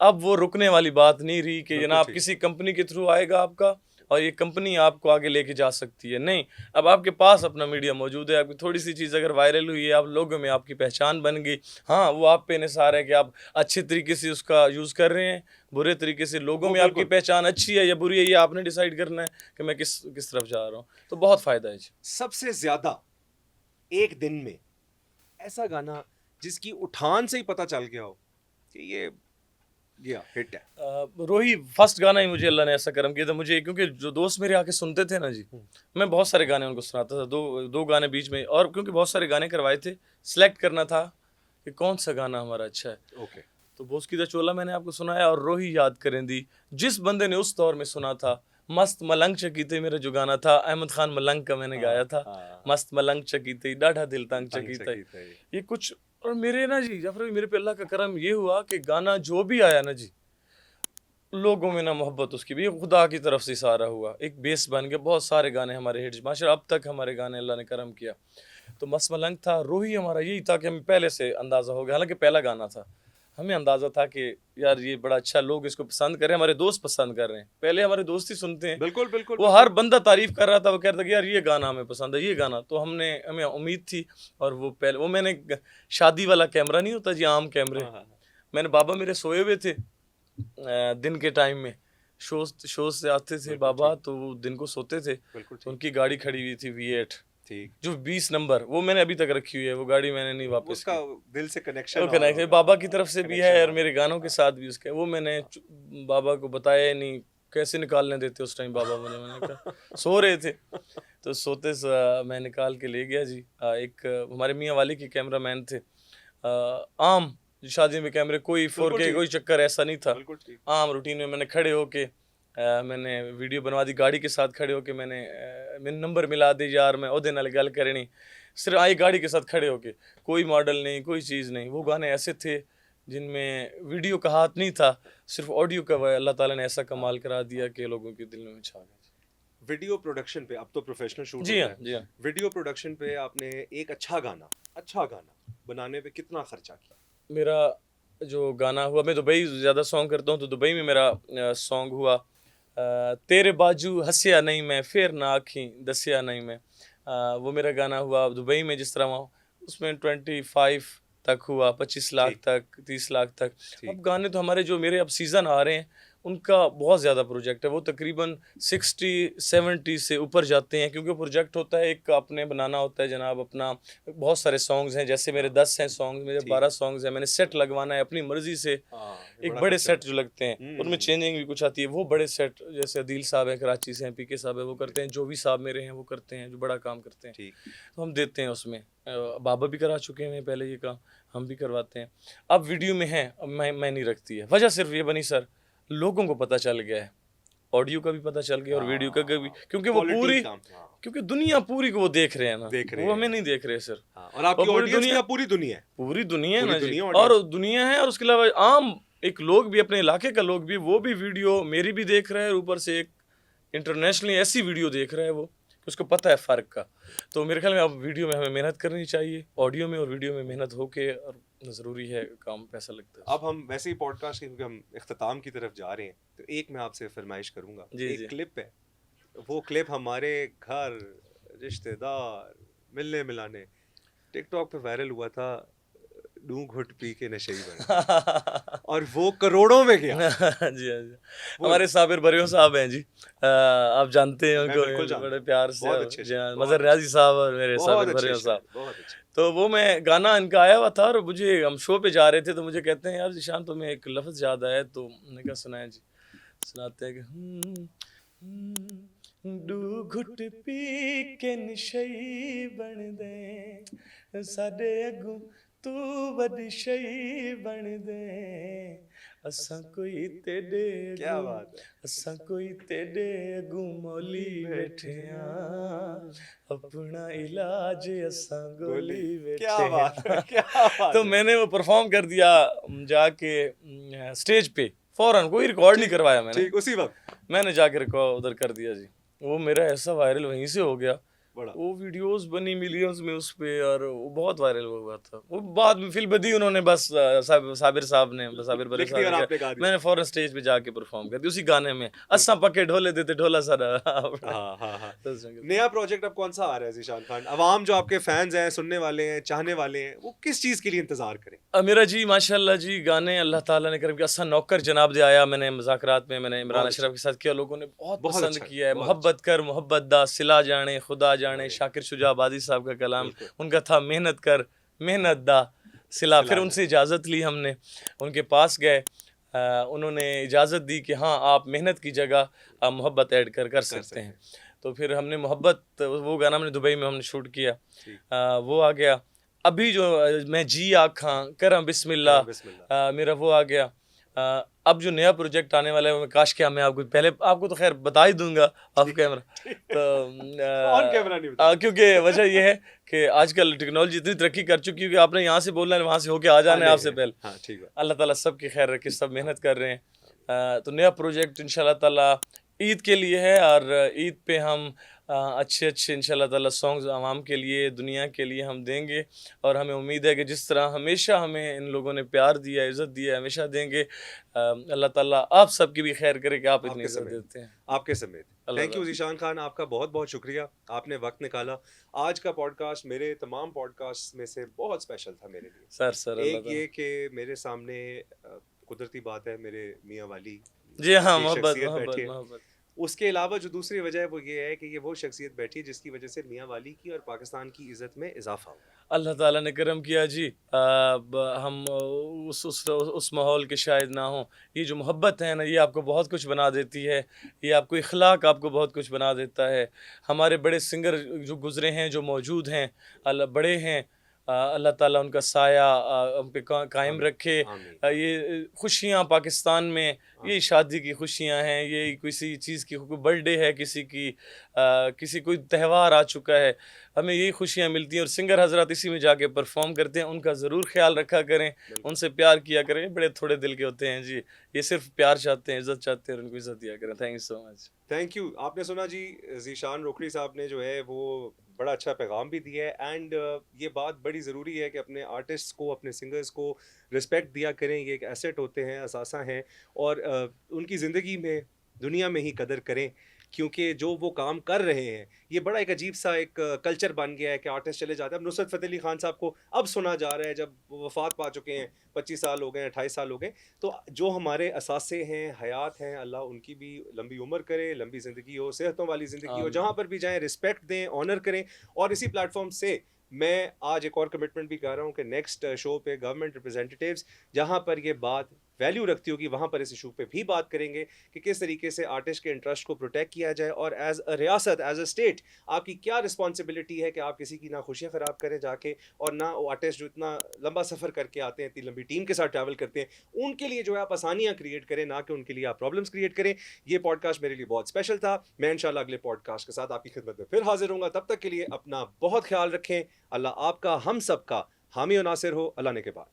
अब वो रुकने वाली बात नहीं रही कि जनाब किसी कंपनी के थ्रू आएगा आपका और ये कंपनी आपको आगे लेके जा सकती है। नहीं, अब आपके पास अपना मीडिया मौजूद है। आपकी थोड़ी सी चीज़ अगर वायरल हुई है, आप लोगों में आपकी पहचान बन गई, हाँ वो आप पे निसार है कि आप अच्छे तरीके से उसका यूज़ कर रहे हैं, बुरे तरीके से लोगों में आपकी पहचान अच्छी है या बुरी है, ये आपने डिसाइड करना है कि मैं किस किस तरफ जा रहा हूँ। तो बहुत फ़ायदा है जी। सबसे ज्यादा एक दिन में ऐसा गाना जिसकी उठान से ही पता चल गया हो कि ये गया हिट है। रोही फर्स्ट गाना ही मुझे अल्लाह ने ऐसा करम किया था मुझे, क्योंकि जो दोस्त मेरे आके सुनते थे ना जी, मैं बहुत सारे गाने उनको सुनाता था, दो गाने बीच में, और क्योंकि बहुत सारे गाने करवाए थे, सिलेक्ट करना था कि कौन सा गाना हमारा अच्छा है। ओके। तो बोस की दा चोला मैंने आपको सुनाया और रोही याद करें दी, जिस बंदे ने उस दौर में सुना था। मस्त मलंग चकीते मेरा जो गाना था, अहमद खान मलंग का मैंने गाया था। मस्त मलंग चकीते डाढ़ा दिल तंग चकीते, ये कुछ। और मेरे ना जी जाफर भाई, मेरे पे अल्लाह का करम ये हुआ कि गाना जो भी आया ना जी, लोगों में ना मोहब्बत उसकी भी खुदा की तरफ से सारा हुआ, एक बेस बन गया। बहुत सारे गाने हमारे हिट्स माशाल्लाह, अब तक हमारे गाने अल्लाह ने करम किया। तो मस्त मलंग था, रोही हमारा यही था कि हमें पहले से अंदाज़ा हो गया, हालांकि पहला गाना था, हमें अंदाज़ा था कि यार ये बड़ा अच्छा, लोग इसको पसंद कर रहे हैं, हमारे दोस्त पसंद कर रहे हैं। पहले हमारे दोस्त ही सुनते हैं, बिल्कुल बिल्कुल, वो हर बंदा तारीफ कर रहा था, वो कह रहा था कि यार ये गाना हमें पसंद है, ये गाना। तो हमें उम्मीद थी। और वो पहले वो मैंने शादी वाला कैमरा नहीं होता जी, आम कैमरे, मैंने बाबा मेरे सोए हुए थे दिन के टाइम में, शोज से आते थे बाबा, तो वो दिन को सोते थे, तो उनकी गाड़ी खड़ी हुई थी V8 ठीक, जो 20 नंबर, वो मैंने अभी तक रखी हुई है, वो गाड़ी मैंने नहीं वापस उसका दिल से कनेक्शन कनेक्ट बाबा की तरफ से भी है और मेरे गानों के साथ भी उसका, वो मैंने बाबा को बताया ही नहीं, कैसे निकालने देते उस टाइम बाबा मुझे, मैंने कहा सो रहे थे, तो सोते मैं निकाल के ले गया जी। एक हमारे मियाँ वाली के कैमरा मैन थे, आम शादी में कैमरे, कोई 4K कोई चक्कर ऐसा नहीं था, आम रूटीन में मैंने खड़े होके मैंने वीडियो बनवा दी, गाड़ी के साथ खड़े होके मैंने नंबर मिला दी यार, मैं ओदे नाल गल करनी, सिर्फ आई गाड़ी के साथ खड़े होके, कोई मॉडल नहीं, कोई चीज़ नहीं। वो गाने ऐसे थे जिनमें वीडियो का हाथ नहीं था, सिर्फ ऑडियो का अल्लाह ताला ने ऐसा कमाल करा दिया कि लोगों के दिल में छा गया। वीडियो प्रोडक्शन पे, अब तो प्रोफेशनल शूट जी होता हाँ, है, जी हाँ। वीडियो प्रोडक्शन पे आपने एक अच्छा गाना बनाने पे कितना खर्चा किया? मेरा जो गाना हुआ, मैं दुबई ज़्यादा सॉन्ग करता हूँ, तो दुबई में मेरा सॉन्ग हुआ तेरे बाजू हंसिया नहीं मैं, फिर ना आखी दसिया नहीं मैं, वो मेरा गाना हुआ दुबई में। जिस तरह वहाँ उसमें 25 तक हुआ, 25 लाख तक, 30 लाख तक। अब गाने तो हमारे जो मेरे अब सीज़न आ रहे हैं उनका बहुत ज़्यादा प्रोजेक्ट है, वो तकरीबन 60-70 से ऊपर जाते हैं, क्योंकि प्रोजेक्ट होता है एक, आपने बनाना होता है जनाब अपना, बहुत सारे सॉन्ग्स हैं, जैसे मेरे 10 हैं सॉन्ग, मेरे 12 सॉन्ग्स हैं, मैंने सेट लगवाना है अपनी मर्जी से। एक बड़े सेट जो लगते हैं उनमें चेंजिंग भी कुछ आती है, वो बड़े सेट जैसे अदील साहब हैं कराची से हैं, PK साहब है वो करते हैं, जो भी साहब मेरे हैं वो करते हैं, जो बड़ा काम करते हैं, तो हम देते हैं उसमें। बाबा भी करा चुके हैं पहले ये काम, हम भी करवाते हैं। अब वीडियो में है, अब मैं नहीं रखती है, वजह सिर्फ ये बनी सर, लोगों को पता चल गया है, ऑडियो का भी पता चल गया और वीडियो का भी, क्योंकि वो पूरी, क्योंकि दुनिया पूरी को वो देख रहे हैं ना, वो हमें नहीं देख रहे सर। और आपकी ऑडियंस क्या पूरी दुनिया है, पूरी दुनिया है ना जी, और दुनिया है, और उसके अलावा आम एक लोग भी, अपने इलाके का लोग भी, वो भी वीडियो मेरी भी देख रहा है, और ऊपर से एक इंटरनेशनली ऐसी वीडियो देख रहा है वो, उसको पता है फ़र्क का। तो मेरे ख्याल में अब वीडियो में हमें मेहनत करनी चाहिए, ऑडियो में और वीडियो में मेहनत होके, और ज़रूरी है, काम पैसा लगता है। अब हम वैसे ही पॉडकास्ट के, क्योंकि हम इख्तिताम की तरफ जा रहे हैं, तो एक मैं आपसे फरमाइश करूंगा, एक क्लिप है, वो क्लिप हमारे घर रिश्तेदार मिलने मिलाने टिकटॉक पे वायरल हुआ था, दूं घुट पी के नशेई बन और वो करोड़ों में गया। जी हाँ जी, हमारे साबिर बरियो साहब हैं जी, आप जानते हैं उनको बड़े प्यार से, मजहर रियाजी साहब और मेरे साबिर बरियो साहब। तो वो मैं गाना इनका आया हुआ था, और मुझे, हम शो पे जा रहे थे, तो मुझे कहते हैं यार जिशान तुम्हें एक लफ्ज़ याद आया, तो मैंने कहा सुनाया जी, सुनाते हैं कि डू घुट पी के नशई बन दे साडे अगू तू वड्डी शई बन दे असां कोई तेरे क्या अगू बात है, असां कोई तेरे अगू मौली बैठे अपना इलाज असां गोली, गोली क्या बैठे बात है, क्या बात तो है। मैंने वो परफॉर्म कर दिया जाके स्टेज पे फौरन, कोई रिकॉर्ड नहीं करवाया मैंने, ठीक उसी वक्त मैंने जाके रिकॉर्ड उधर कर दिया जी। वो मेरा ऐसा वायरल वहीं से हो गया, बड़ा वो वीडियोस बनी मिलियंस में उस पे, और वो बहुत वायरल हुआ था। वो बाद में फिल बदी उन्होंने बस साबिर साहब ने, साबिर बड़े लिख दिया और साहब आपने ने, गा दिया। मैंने फौरन स्टेज पे जाके परफॉर्म कर दिया उसी गाने में, असा पक्के ढोले देते ढोला सारा हाँ हाँ हाँ। तो नया प्रोजेक्ट अब कौन सा आ रहा है ज़ीशान खान? अवाम जो आपके फैंस हैं, सुनने वाले हैं, चाहने वाले हैं, वो किस चीज़ के लिए इंतजार करें? मेरा जी माशाल्लाह जी गाने अल्लाह ताला ने करम किया, असा नौकर जनाब दे आया, मैंने मुज़ाकरात में मैंने इमरान बहुत अशरफ के साथ किया, लोगों ने बहुत बहुत पसंद अच्छा, किया है। बहुत मोहब्बत कर मोहब्बत दा, सिला जाने खुदा जाने, बढ़िया। शाकिर शुजा आबादी साहब का कलाम बिल्कुल। उनका था, मेहनत कर मेहनत दा सिला। सिला फिर जाने। उनसे इजाज़त ली हमने, उनके पास गए, उन्होंने इजाज़त दी कि हाँ आप मेहनत की जगह आप मोहब्बत ऐड कर सकते हैं। तो फिर हमने मोहब्बत, वो गाना हमने दुबई में हमने शूट किया, ठीक। वो आ गया। अभी जो मैं जी आखां करम बिस्मिल्लाह, बिस्मिल्लाह। मेरा वो आ गया। अब जो नया प्रोजेक्ट आने वाला है वो काश क्या मैं आपको पहले, आपको तो खैर बता ही दूंगा ऑफ कैमरा, तो ऑन कैमरा नहीं बता। क्योंकि वजह ये है कि आजकल टेक्नोलॉजी इतनी तरक्की कर चुकी है कि आपने यहाँ से बोलना है वहाँ से होके आ जाना है आपसे पहले। हाँ ठीक है। अल्लाह ताला सब की खैर रखे, सब मेहनत कर रहे हैं। तो नया प्रोजेक्ट इंशाल्लाह ताला ईद के लिए है, और ईद पे हम अच्छे अच्छे इंशाल्लाह ताला सॉन्ग्स आवाम के लिए, दुनिया के लिए हम देंगे, और हमें उम्मीद है कि जिस तरह हमेशा हमें इन लोगों ने प्यार दिया, इज़्ज़त दिया, हमेशा देंगे। अल्लाह ताला आप सबकी भी खैर करे कि आप इतनी आपके इज़्ज़त समेत। देते हैं। आपके समेत। अल्लाह थैंक यू ताला। ज़ीशान खान, आपका बहुत बहुत शुक्रिया, आपने वक्त निकाला। आज का पॉडकास्ट मेरे तमाम पॉडकास्ट में से बहुत स्पेशल था मेरे लिए। सर अल्लाह एक ताला। ये कि मेरे सामने कुदरती बात है, मेरे मियाँ वाली जी हाँ, की मोहब्बत शख्सियत बैठी मोहब्बत है। मोहब्बत। उसके अलावा जो दूसरी वजह है वो ये है कि ये वो शख्सियत बैठी है जिसकी वजह से मियाँ वाली की और पाकिस्तान की इज़्ज़त में इजाफा हुआ। अल्लाह ताला ने करम किया जी। हम उस माहौल के शायद ना हों। ये जो मोहब्बत है ना, ये आपको बहुत कुछ बना देती है, ये आपको इखलाक आपको बहुत कुछ बना देता है। हमारे बड़े सिंगर जो गुज़रे हैं, जो मौजूद हैं, अल्लाह बड़े हैं, अल्लाह ताला उनका साया उन पे कायम आमीन रखे। आमीन ये खुशियाँ पाकिस्तान में, ये आमीन। शादी की खुशियाँ हैं, ये किसी चीज़ की कोई बर्थडे है, किसी की किसी कोई त्यौहार आ चुका है, हमें यही खुशियाँ मिलती हैं, और सिंगर हज़रात इसी में जाके परफॉर्म करते हैं। उनका ज़रूर ख्याल रखा करें, बिल्कुल। उनसे प्यार किया करें, बड़े थोड़े दिल के होते हैं जी, ये सिर्फ प्यार चाहते हैं, इज़्ज़त चाहते हैं, और उनको इज़्ज़त दिया करें। Thank you so much. Thank you. आपने सुना जी, ज़ीशान रोकड़ी साहब ने जो है वो बड़ा अच्छा पैगाम भी दिया है, एंड ये बात बड़ी ज़रूरी है कि अपने आर्टिस्ट्स को, अपने सिंगर्स को रिस्पेक्ट दिया करें। ये एक एसेट होते हैं, असासा हैं, और उनकी ज़िंदगी में, दुनिया में ही कदर करें, क्योंकि जो वो काम कर रहे हैं, ये बड़ा एक अजीब सा एक कल्चर बन गया है कि आर्टिस्ट चले जाते हैं। अब नुसरत फ़तेह अली खान साहब को अब सुना जा रहा है, जब वो वफ़ात पा चुके हैं, 25 साल हो गए, 28 साल हो गए। तो जो हमारे असासे हैं, हयात हैं, अल्लाह उनकी भी लंबी उम्र करे, लंबी ज़िंदगी हो, सेहतों वाली ज़िंदगी हो, आमीन। जहाँ पर भी जाएँ रिस्पेक्ट दें, ऑनर करें। और इसी प्लेटफॉर्म से मैं आज एक और कमिटमेंट भी कर रहा हूँ कि नेक्स्ट शो पे गवर्नमेंट रिप्रेजेंटेटिव्स, जहाँ पर ये बात वैल्यू रखती होगी, वहाँ पर इस इशू पे भी बात करेंगे कि किस तरीके से आर्टिस्ट के इंटरेस्ट को प्रोटेक्ट किया जाए, और एज अ रियासत, एज अ स्टेट, आपकी क्या रिस्पॉन्सिबिलिटी है कि आप किसी की ना खुशियाँ ख़राब करें जाके, और ना वो आर्टिस्ट जो इतना लंबा सफ़र करके आते हैं, इतनी लंबी टीम के साथ ट्रैवल करते हैं, उनके लिए जो है आप आसानियाँ क्रिएट करें, ना कि उनके लिए आप प्रॉब्लम्स क्रिएट करें। ये पॉडकास्ट मेरे लिए बहुत स्पेशल था। मैं इंशाल्लाह अगले पॉडकास्ट के साथ आपकी खिदमत में फिर हाजिर होऊंगा। तब तक के लिए अपना बहुत ख्याल रखें। अल्लाह आपका, हम सब का हामी और नासिर हो। अल्लाह ने के बाद।